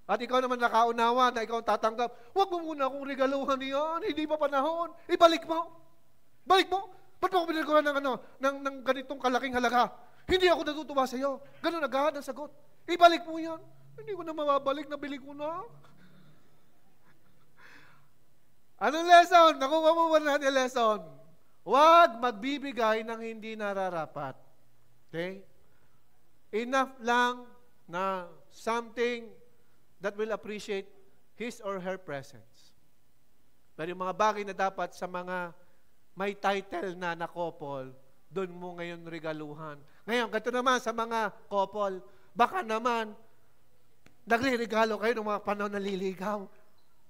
Speaker 1: at ikaw naman nakaunawa na ikaw tatanggap, huwag mo muna akong regaluhan niyan, hindi pa panahon, ibalik mo. Balik mo. Ba't mo ako binilikuhan ng ganitong kalaking halaga? Hindi ako natutuwa sa iyo. Ganun agad ang sagot. Ibalik mo yan. Hindi ko na mababalik, nabili ko na. Anong lesson? Nakuha mo ba natin lesson? Huwag magbibigay ng hindi nararapat. Okay? Enough lang na something that will appreciate his or her presence. Pero yung mga bagay na dapat sa mga may title na couple, doon mo ngayon regaluhan. Ngayon, ganito naman sa mga couple, baka naman, nagre-regalo kayo ng mga panahon naliligaw.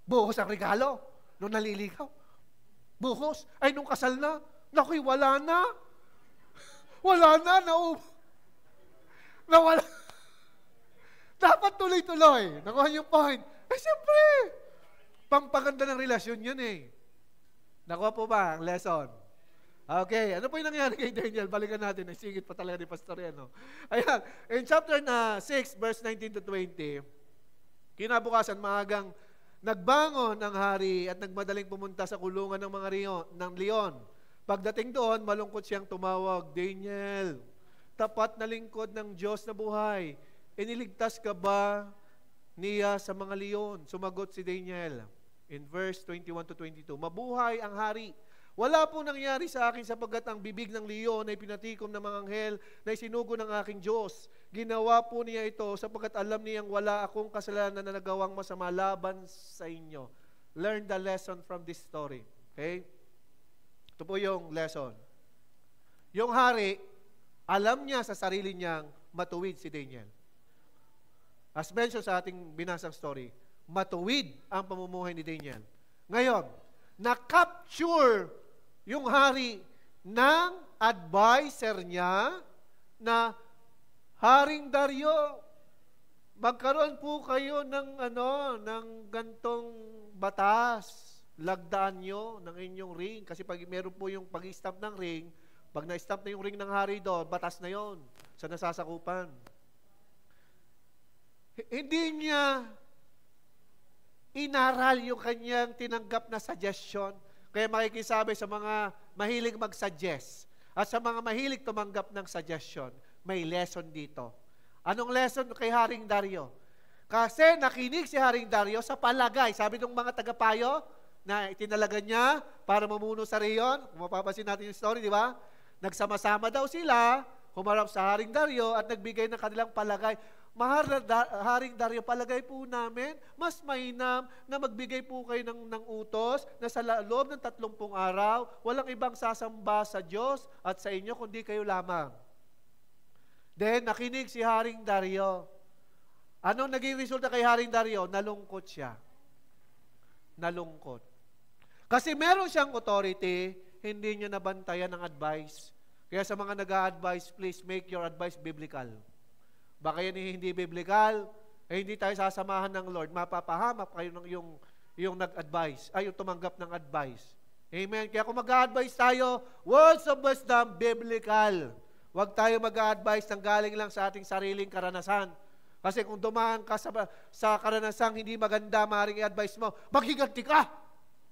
Speaker 1: Buhos ang regalo nung naliligaw. Buhos. Ay, nung kasal na, nakuy, wala na. Wala na, nawala. Dapat tuloy-tuloy. Nakuha yung point. Eh, siyempre, pampaganda ng relasyon yun eh. Nakuha po ba ang lesson? Okay, ano po yung nangyari kay Daniel? Balikan natin, nagsingit pa talaga ni Pastor yan. No? Ayan, in chapter 6, verse 19 to 20, kinabukasan, maagang nagbangon ng hari at nagmadaling pumunta sa kulungan ng mga leon. Pagdating doon, malungkot siyang tumawag, Daniel, tapat na lingkod ng Diyos na buhay, iniligtas ka ba niya sa mga leon? Sumagot si Daniel in verse 21 to 22, mabuhay ang hari. Wala pong nangyari sa akin sapagkat ang bibig ng leon ay pinatikom ng mga anghel na isinugo ng aking Diyos. Ginawa po niya ito sapagkat alam niyang wala akong kasalanan na nagawang masama laban sa inyo. Learn the lesson from this story. Okay? Ito po yung lesson. Yung hari, alam niya sa sarili niyang matuwid si Daniel. As mentioned sa ating binasang story, matuwid ang pamumuhay ni Daniel. Ngayon, na-capture yung hari ng advisor niya na, Haring Dario, magkaroon po kayo ng gantong batas. Lagdaan nyo ng inyong ring. Kasi pag meron po yung pag-stamp ng ring, pag na-stamp na yung ring ng hari doon, batas na yon sa nasasakupan. Hindi niya inaral yung kanyang tinanggap na suggestion. Kaya makikisabi sa mga mahilig mag-suggest. At sa mga mahilig tumanggap ng suggestion, may lesson dito. Anong lesson kay Haring Dario? Kasi nakinig si Haring Dario sa palagay. Sabi ng mga tagapayo na itinalaga niya para mamuno sa reyon. Kung mapapansin natin yung story, di ba? Nagsama-sama daw sila, humarap sa Haring Dario at nagbigay ng kanilang palagay. Mahal na Haring Dario, palagay po namin, mas mainam na magbigay po kayo ng utos na sa loob ng 30 araw, walang ibang sasamba sa Diyos at sa inyo, kundi kayo lamang. Then, nakinig si Haring Dario. Anong naging resulta kay Haring Dario? Nalungkot siya. Nalungkot. Kasi meron siyang authority, hindi niya nabantayan ng advice. Kaya sa mga nag-a-advise, please make your advice biblical. Baka yan hindi biblical, hindi tayo sasamahan ng Lord, mapapahamak kayo ng yung nag-advise, ay yung tumanggap ng advice. Amen? Kaya kung mag-a-advise tayo, words of wisdom, biblical. Huwag tayo mag-a-advise ng galing lang sa ating sariling karanasan. Kasi kung dumaan ka sa karanasang hindi maganda, maaaring i-advise mo, maghiganti ka!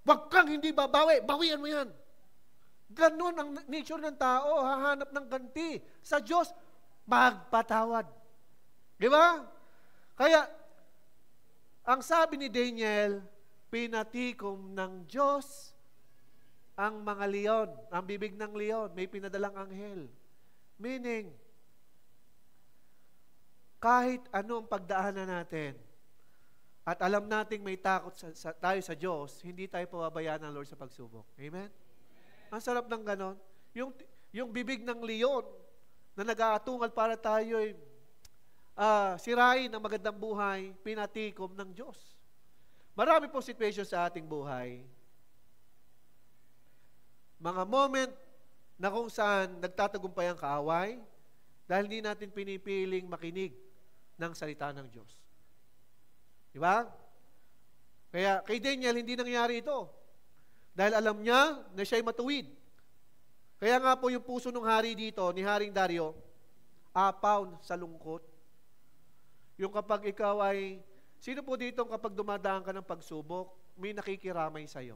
Speaker 1: Huwag kang hindi babawi, bawian mo yan. Ganon ang nature ng tao, hahanap ng ganti. Sa Diyos, magpatawad. Di ba? Kaya, ang sabi ni Daniel, pinatikom ng Diyos ang mga leon, ang bibig ng leon, may pinadalang anghel. Meaning, kahit ano ang pagdaanan natin, at alam nating may takot tayo sa Diyos, hindi tayo pababayaan ng Lord sa pagsubok. Amen? Ang sarap ng ganon. Yung bibig ng leon na nag-aatungal para tayo sirain ang magandang buhay, pinatikom ng Diyos. Marami pong situation sa ating buhay. Mga moment na kung saan nagtatagumpay ang kaaway dahil hindi natin pinipiling makinig ng salita ng Diyos. Diba? Kaya kay Daniel, hindi nangyari ito. Dahil alam niya na siya'y matuwid. Kaya nga po yung puso ng hari dito, ni Haring Dario, apaw sa lungkot. Yung kapag ikaw ay, sino po dito kapag dumadaan ka ng pagsubok, may nakikiramay sa'yo?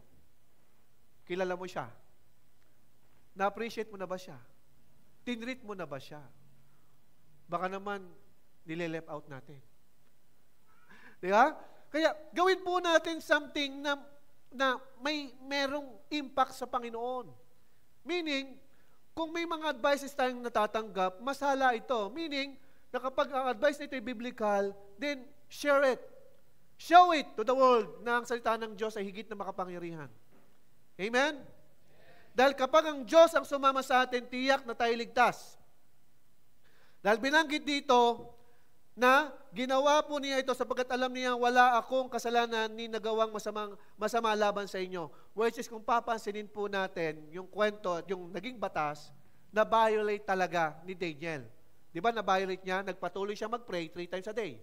Speaker 1: Kilala mo siya? Na-appreciate mo na ba siya? Tinreat mo na ba siya? Baka naman, nile-left out natin. Di ba? Kaya, gawin po natin something na merong impact sa Panginoon. Meaning, kung may mga advices tayong natatanggap, masala ito. Meaning, na kapag ang advice na ito ay biblical, then share it. Show it to the world na ang salita ng Diyos ay higit na makapangyarihan. Amen? Dahil kapag ang Diyos ang sumama sa atin, tiyak na tayo ligtas. Dahil binanggit dito na ginawa po niya ito sapagkat alam niya wala akong kasalanan ni nagawang masama laban sa inyo. Which is kung papansinin po natin yung kwento at yung naging batas na violate talaga ni Daniel. Di ba na-violate niya? Nagpatuloy siya mag-pray 3 times a day.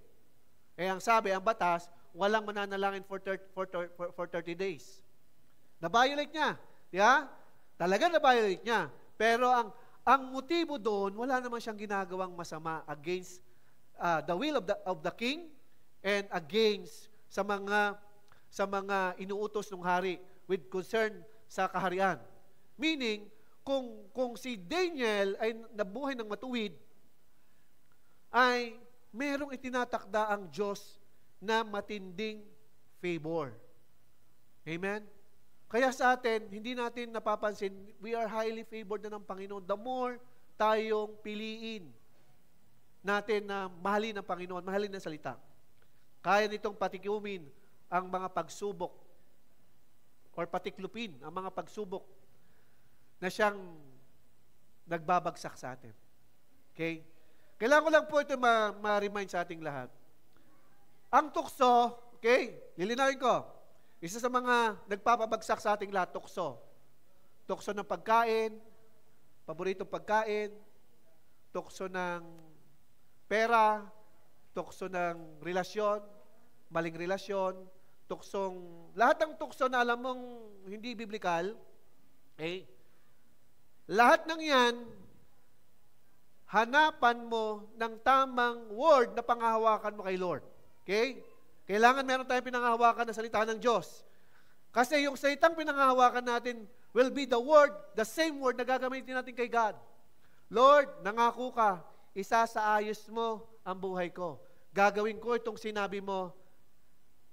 Speaker 1: Eh ang sabi, ang batas, walang mananalangin for 30 days. Na-violate niya. Di ba? Talaga na-violate niya. Pero ang motibo doon, wala naman siyang ginagawang masama against the will of the king and against sa mga inuutos ng hari with concern sa kaharian. Meaning, kung si Daniel ay nabuhay ng matuwid, ay merong itinatakda ang Diyos na matinding favor. Amen? Kaya sa atin, hindi natin napapansin, we are highly favored na ng Panginoon. The more tayong piliin natin na mahalin ng Panginoon, mahalin ng salita. Kaya nitong patikumin ang mga pagsubok or patiklupin ang mga pagsubok na siyang nagbabagsak sa atin. Okay? Kailangan ko lang po ito ma-remind sa ating lahat. Ang tukso, okay, lilinawin ko, isa sa mga nagpapabagsak sa ating lahat, tukso. Tukso ng pagkain, paboritong pagkain, tukso ng pera, tukso ng relasyon, maling relasyon, lahat ng tukso na alam mong hindi biblikal, okay, lahat ng yan, hanapan mo ng tamang word na panghahawakan mo kay Lord. Okay? Kailangan meron tayong pinanghahawakan na salita ng Diyos. Kasi yung salitang pinanghahawakan natin, will be the same word na gagamitin natin kay God. Lord, nangako ka, isasaayos mo ang buhay ko. Gagawin ko itong sinabi mo,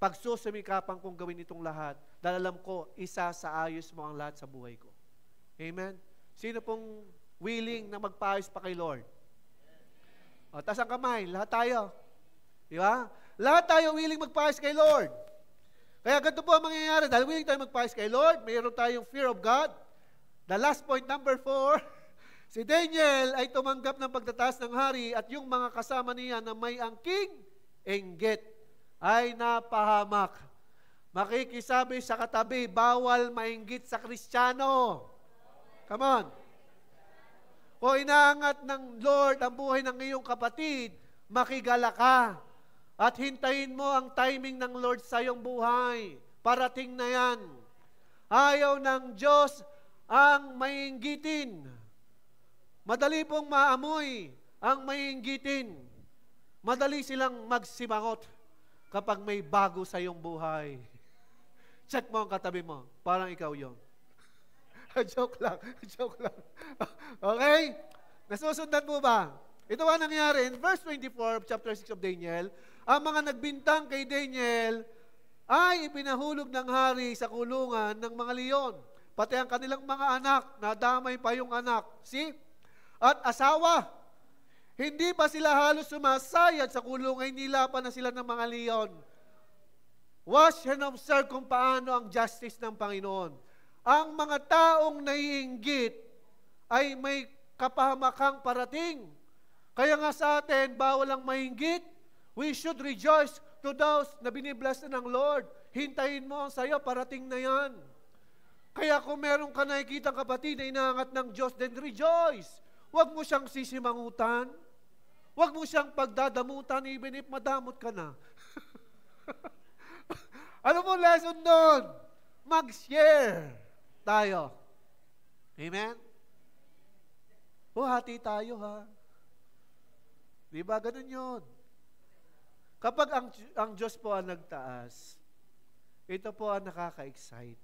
Speaker 1: pagsusumikapan kong gawin itong lahat, dahil alam ko, isasaayos mo ang lahat sa buhay ko. Amen? Sino pong willing na magpaayos pa kay Lord? O, taas ang kamay, lahat tayo. Di ba? Lahat tayo willing magpaayos kay Lord. Kaya ganito po ang mangyayari. Dahil willing tayo magpaayos kay Lord, mayroon tayong fear of God. The last point, number 4, si Daniel ay tumanggap ng pagtataas ng hari at yung mga kasama niya na may angking inggit ay napahamak. Makikisabi sa katabi, bawal mainggit sa Kristiyano. Come on. Kung inaangat ng Lord ang buhay ng iyong kapatid, makigala ka. At hintayin mo ang timing ng Lord sa iyong buhay. Parating na yan. Ayaw ng Diyos ang mainggitin. Madali pong maamoy ang mainggitin. Madali silang magsimangot kapag may bago sa iyong buhay. Check mo ang katabi mo. Parang ikaw yon. Joke lang. Okay? Nasusundan mo ba? Ito ang nangyari in verse 24 of chapter 6 of Daniel. Ang mga nagbintang kay Daniel ay ipinahulog ng hari sa kulungan ng mga leon. Pati ang kanilang mga anak, nadamay pa yung anak. See? At asawa. Hindi pa sila halos sumasayad sa kulungan, nila pa na sila ng mga leon. Watch and observe kung paano ang justice ng Panginoon. Ang mga taong naiinggit ay may kapahamakang parating. Kaya nga sa atin, bawal ang mainggit. We should rejoice to those na binibless na ng Lord. Hintayin mo ang sayo, parating na yan. Kaya kung meron ka nakikitang kapatid na inaangat ng Diyos, then rejoice. Huwag mo siyang sisimangutan. Huwag mo siyang pagdadamutan even if madamot ka na. Ano mo lesson doon? Mag-share tayo. Amen? Hati tayo ha. Di ba? Ganun yun. Kapag ang Diyos po ang nagtaas, ito po ang nakaka-excite.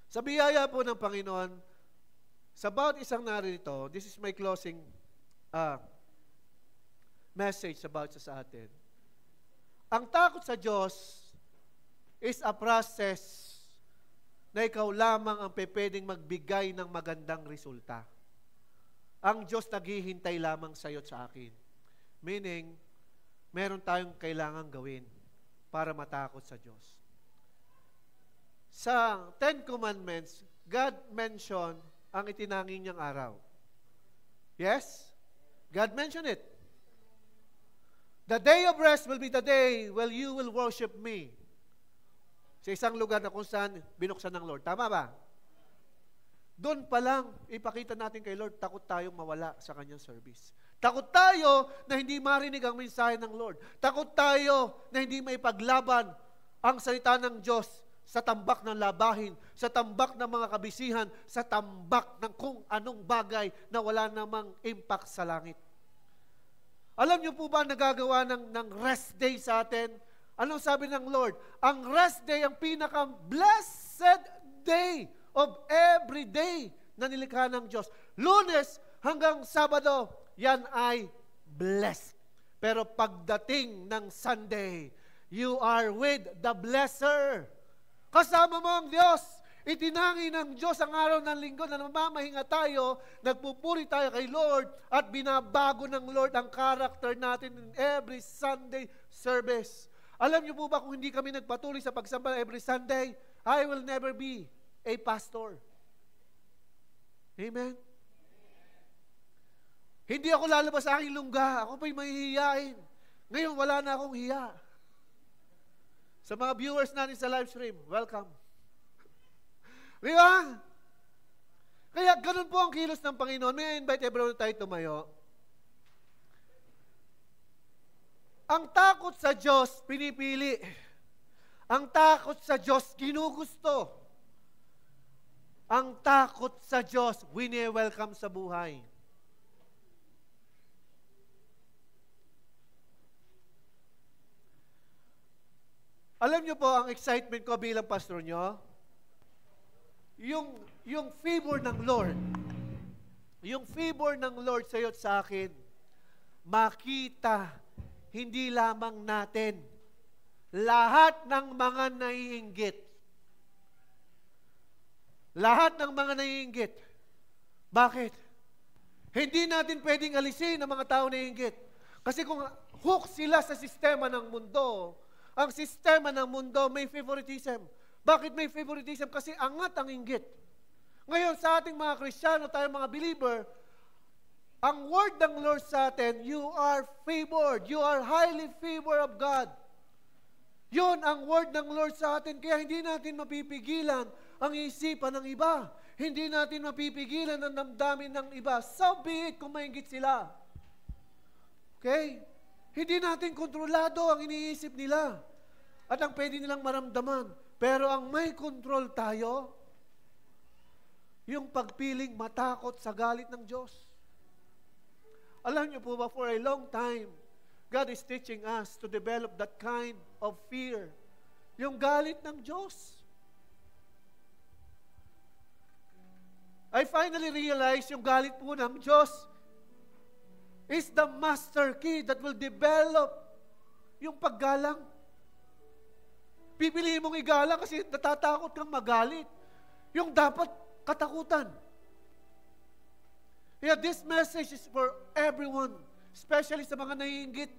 Speaker 1: Sa biyaya po ng Panginoon, sa bawat isang narito, this is my closing message about sa atin. Ang takot sa Diyos is a process na ikaw lamang ang pwedeng magbigay ng magandang resulta. Ang Diyos naghihintay lamang sa iyo at sa akin. Meaning, meron tayong kailangang gawin para matakot sa Diyos. Sa 10 Commandments, God mentioned ang itinanging niyang araw. Yes? God mentioned it. The day of rest will be the day when you will worship me. Sa isang lugar na kung saan binuksan ng Lord. Tama ba? Doon pa lang, ipakita natin kay Lord, takot tayong mawala sa kanyang service. Takot tayo na hindi marinig ang mensahe ng Lord. Takot tayo na hindi maipaglaban ang salita ng Diyos sa tambak ng labahin, sa tambak ng mga kabisihan, sa tambak ng kung anong bagay na wala namang impact sa langit. Alam niyo po ba nagagawa ng rest day sa atin? Anong sabi ng Lord? Ang rest day, ang pinaka-blessed day of every day na nilikha ng Diyos. Lunes hanggang Sabado, yan ay blessed. Pero pagdating ng Sunday, you are with the blesser. Kasama mo ang Diyos. Itinangi ng Diyos ang araw ng linggo na namamahinga tayo, nagpupuri tayo kay Lord, at binabago ng Lord ang character natin in every Sunday service. Alam niyo po ba kung hindi kami nagpatuloy sa pagsamba every Sunday, I will never be a pastor. Amen? Hindi ako lalabas sa aking lungga. Ako pa'y mahihiyain. Ngayon, wala na akong hiya. Sa mga viewers natin sa live stream, welcome. Di ba? Kaya ganun po ang kilos ng Panginoon. May I invite everyone tayo tumayo. Ang takot sa Diyos, pinipili. Ang takot sa Diyos, ginugusto. Ang takot sa Diyos, wini-welcome sa buhay. Alam niyo po, ang excitement ko bilang pastor niyo, yung favor ng Lord, yung favor ng Lord sa iyo at sa akin, makita hindi lamang natin, lahat ng mga naiinggit. Lahat ng mga naiinggit. Bakit? Hindi natin pwedeng alisin ang mga tao naiinggit. Kasi kung hook sila sa sistema ng mundo, ang sistema ng mundo may favoritism. Bakit may favoritism? Kasi angat ang inggit. Ngayon, sa ating mga Kristiyano, tayong mga believer, ang word ng Lord sa atin, you are favored. You are highly favored of God. Yun ang word ng Lord sa atin. Kaya hindi natin mapipigilan ang isipan ng iba. Hindi natin mapipigilan ang damdamin ng iba. So be it kung mainggit sila. Okay? Hindi natin kontrolado ang iniisip nila. At ang pwede nilang maramdaman. Pero ang may control tayo, yung pagpiling matakot sa galit ng Diyos. Alam niyo po ba, for a long time, God is teaching us to develop that kind of fear. Yung galit ng Diyos. I finally realized yung galit po ng Diyos is the master key that will develop yung paggalang. Pipiliin mong igalang kasi natatakot kang magalit. Yung dapat katakutan. Yeah, this message is for everyone, especially sa mga naiinggit.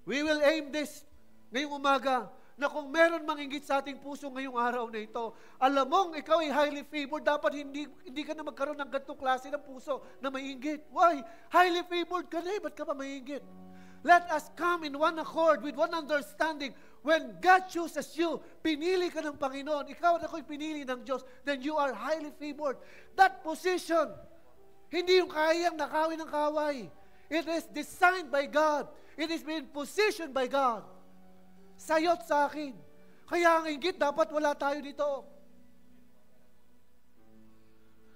Speaker 1: We will aim this ngayong umaga na kung meron manginggit sa ating puso ngayong araw na ito, alam mong ikaw ay highly favored, dapat hindi ka na magkaroon ng ganitong klase ng puso na maiinggit. Why? Highly favored ka na ba't ka pa maiinggit? Let us come in one accord with one understanding. When God chooses you, pinili ka ng Panginoon, ikaw at ako'y pinili ng Diyos, then you are highly favored. That position, hindi yung kayang nakawin ng kaway. It is designed by God. It is being positioned by God. Sa'yo at sa akin. Kaya ang inggit, dapat wala tayo dito.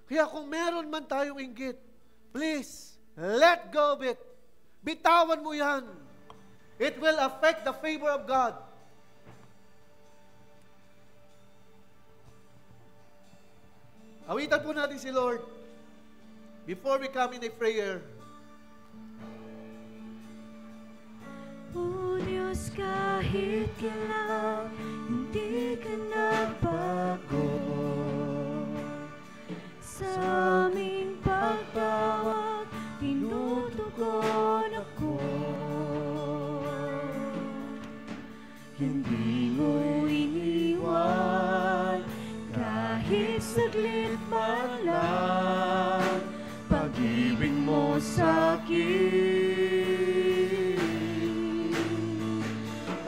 Speaker 1: Kaya kung meron man tayong inggit, please, let go of it. Bitawan mo yan. It will affect the favor of God. Awitan po natin si Lord before we come in a prayer.
Speaker 2: O Diyos, kahit kailan hindi ka nagbago, sa aming pagtawag tinutugon ako. Hindi mo iniwan kahit saglit man lang pag-ibig mo sa'kin.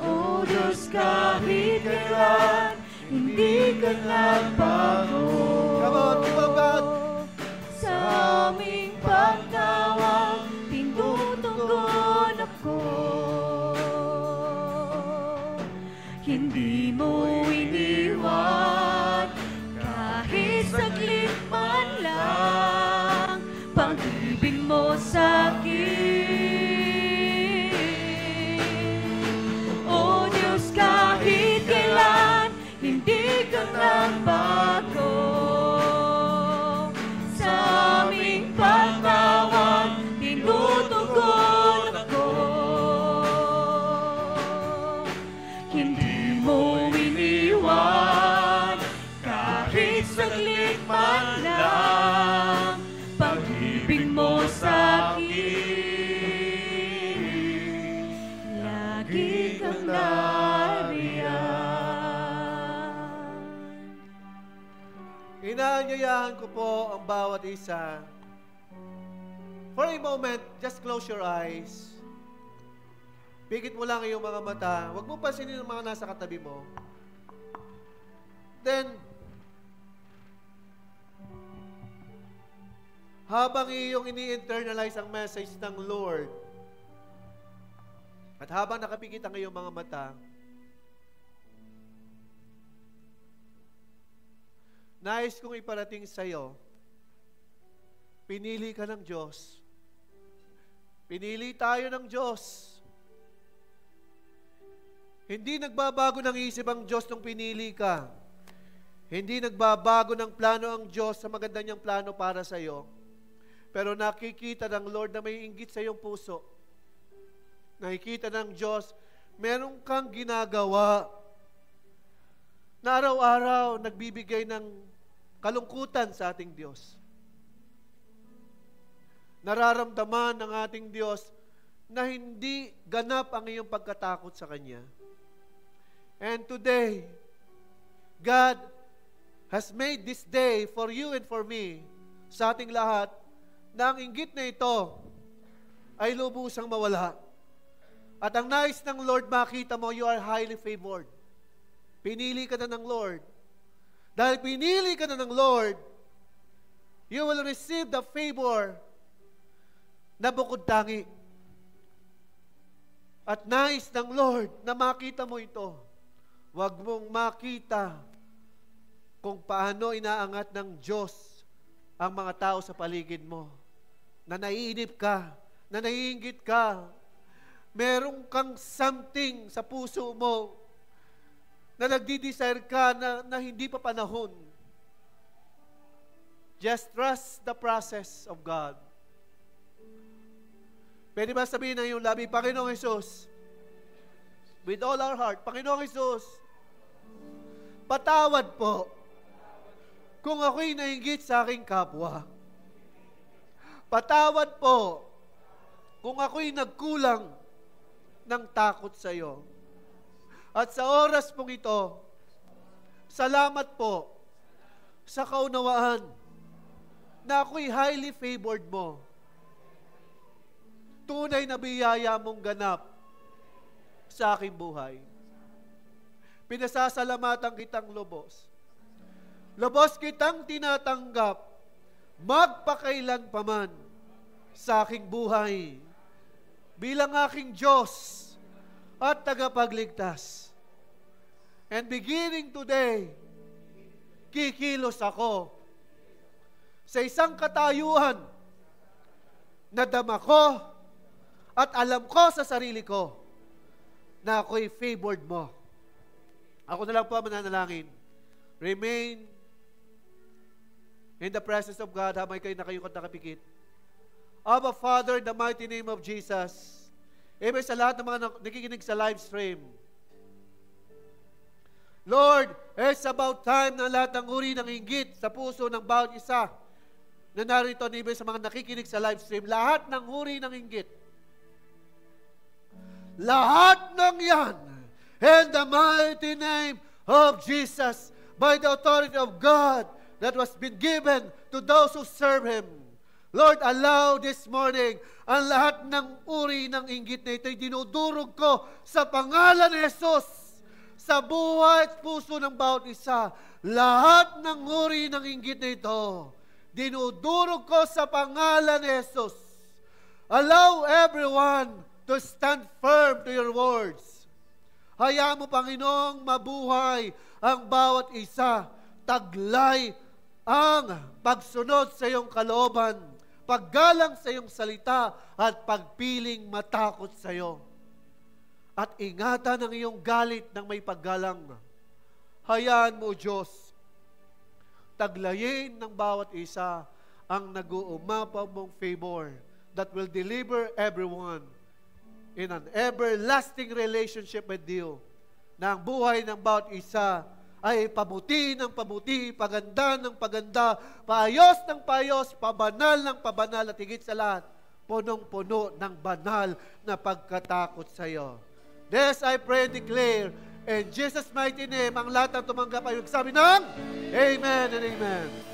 Speaker 2: O Diyos, kahit kailan hindi ka nagbago.
Speaker 1: Come on, give up God.
Speaker 2: Sa aming pagtawag, tinutugon ako. Hindi mo iniwan kahit saglit man lang pag-ibig mo sa'kin. O Diyos, kahit kailan hindi ka nagbago. Sa aming pagtawag, tinutugon ako. Hindi mo iniwan kahit saglit man lang pag-ibig mo sa'kin. Lagi kang nariyan.
Speaker 1: Inaanyayahan ko po ang bawat isa. For a moment, just close your eyes. Pigit mo lang iyong mga mata. Huwag mo pansinin ang mga nasa katabi mo. Then, habang iyong ini-internalize ang message ng Lord, at habang nakapikit ang iyong mga mata, nais kong iparating sa iyo, pinili ka ng Diyos. Pinili tayo ng Diyos. Hindi nagbabago ng isip ang Diyos nung pinili ka. Hindi nagbabago ng plano ang Diyos sa maganda niyang plano para sa iyo. Pero nakikita ng Lord na may inggit sa iyong puso. Nakikita ng Diyos, meron kang ginagawa na araw-araw nagbibigay ng kalungkutan sa ating Diyos. Nararamdaman ng ating Diyos na hindi ganap ang iyong pagkatakot sa Kanya. And today, God has made this day for you and for me, sa ating lahat, na ang inggit na ito ay lubusang mawala. At ang nais ng Lord, makita mo, you are highly favored. Pinili ka na ng Lord. Dahil pinili ka na ng Lord, you will receive the favor na bukod tangi. At nais ng Lord na makita mo ito. Huwag mong makita kung paano inaangat ng Diyos ang mga tao sa paligid mo. Na naiinip ka, na naiinggit ka, meron kang something sa puso mo na nagdi-desire ka na hindi pa panahon. Just trust the process of God. Pwede ba sabihin ng iyong labi, Panginoong Hesus, with all our heart, Panginoong Hesus, patawad po kung ako'y nainggit sa aking kapwa. Patawad po kung ako'y nagkulang ng takot sa iyo. At sa oras pong ito, salamat po sa kaunawaan na ako'y highly favored mo. Tunay na biyaya mong ganap sa aking buhay. Pinasasalamatan kitang lubos. Lubos kitang tinatanggap magpakailan paman sa aking buhay bilang aking Diyos at tagapagligtas. And beginning today, kikilos ako sa isang katayuan na dama ko at alam ko sa sarili ko na ako'y favored mo. Ako na lang po mananalangin. Remain in the presence of God habang kayo nakapikit. Abba Father, in the mighty name of Jesus, amen sa lahat ng mga nakikinig sa live stream. Lord, it's about time na lahat ng uri ng inggit sa puso ng bawat isa na narito amen sa mga nakikinig sa live stream. Lahat ng uri ng inggit. Lahat ng yan, in the mighty name of Jesus, by the authority of God that was been given to those who serve Him. Lord, allow this morning ang lahat ng uri ng inggit na ito'y dinudurog ko sa pangalan ni Jesus sa buhay at puso ng bawat isa. Lahat ng uri ng inggit na ito, dinudurog ko sa pangalan ni Jesus. Allow everyone to stand firm to your words. Hayaan mo, Panginoong, mabuhay ang bawat isa. Taglay ang pagsunod sa iyong kalooban, paggalang sa iyong salita, at pagpiling matakot sa iyo. At ingatan ang iyong galit ng may paggalang. Hayaan mo, Diyos, taglayin ng bawat isa ang nag-uumapaw mong favor that will deliver everyone in an everlasting relationship with you, na ang buhay ng bawat isa ay pabuti ng pabuti, paganda ng paganda, paayos ng paayos, pabanal ng pabanal, at higit sa lahat, punong-puno ng banal na pagkatakot sa iyo. This I pray and declare, in Jesus' mighty name, ang lahat ng tumanggap ay magsabi ng Amen and Amen.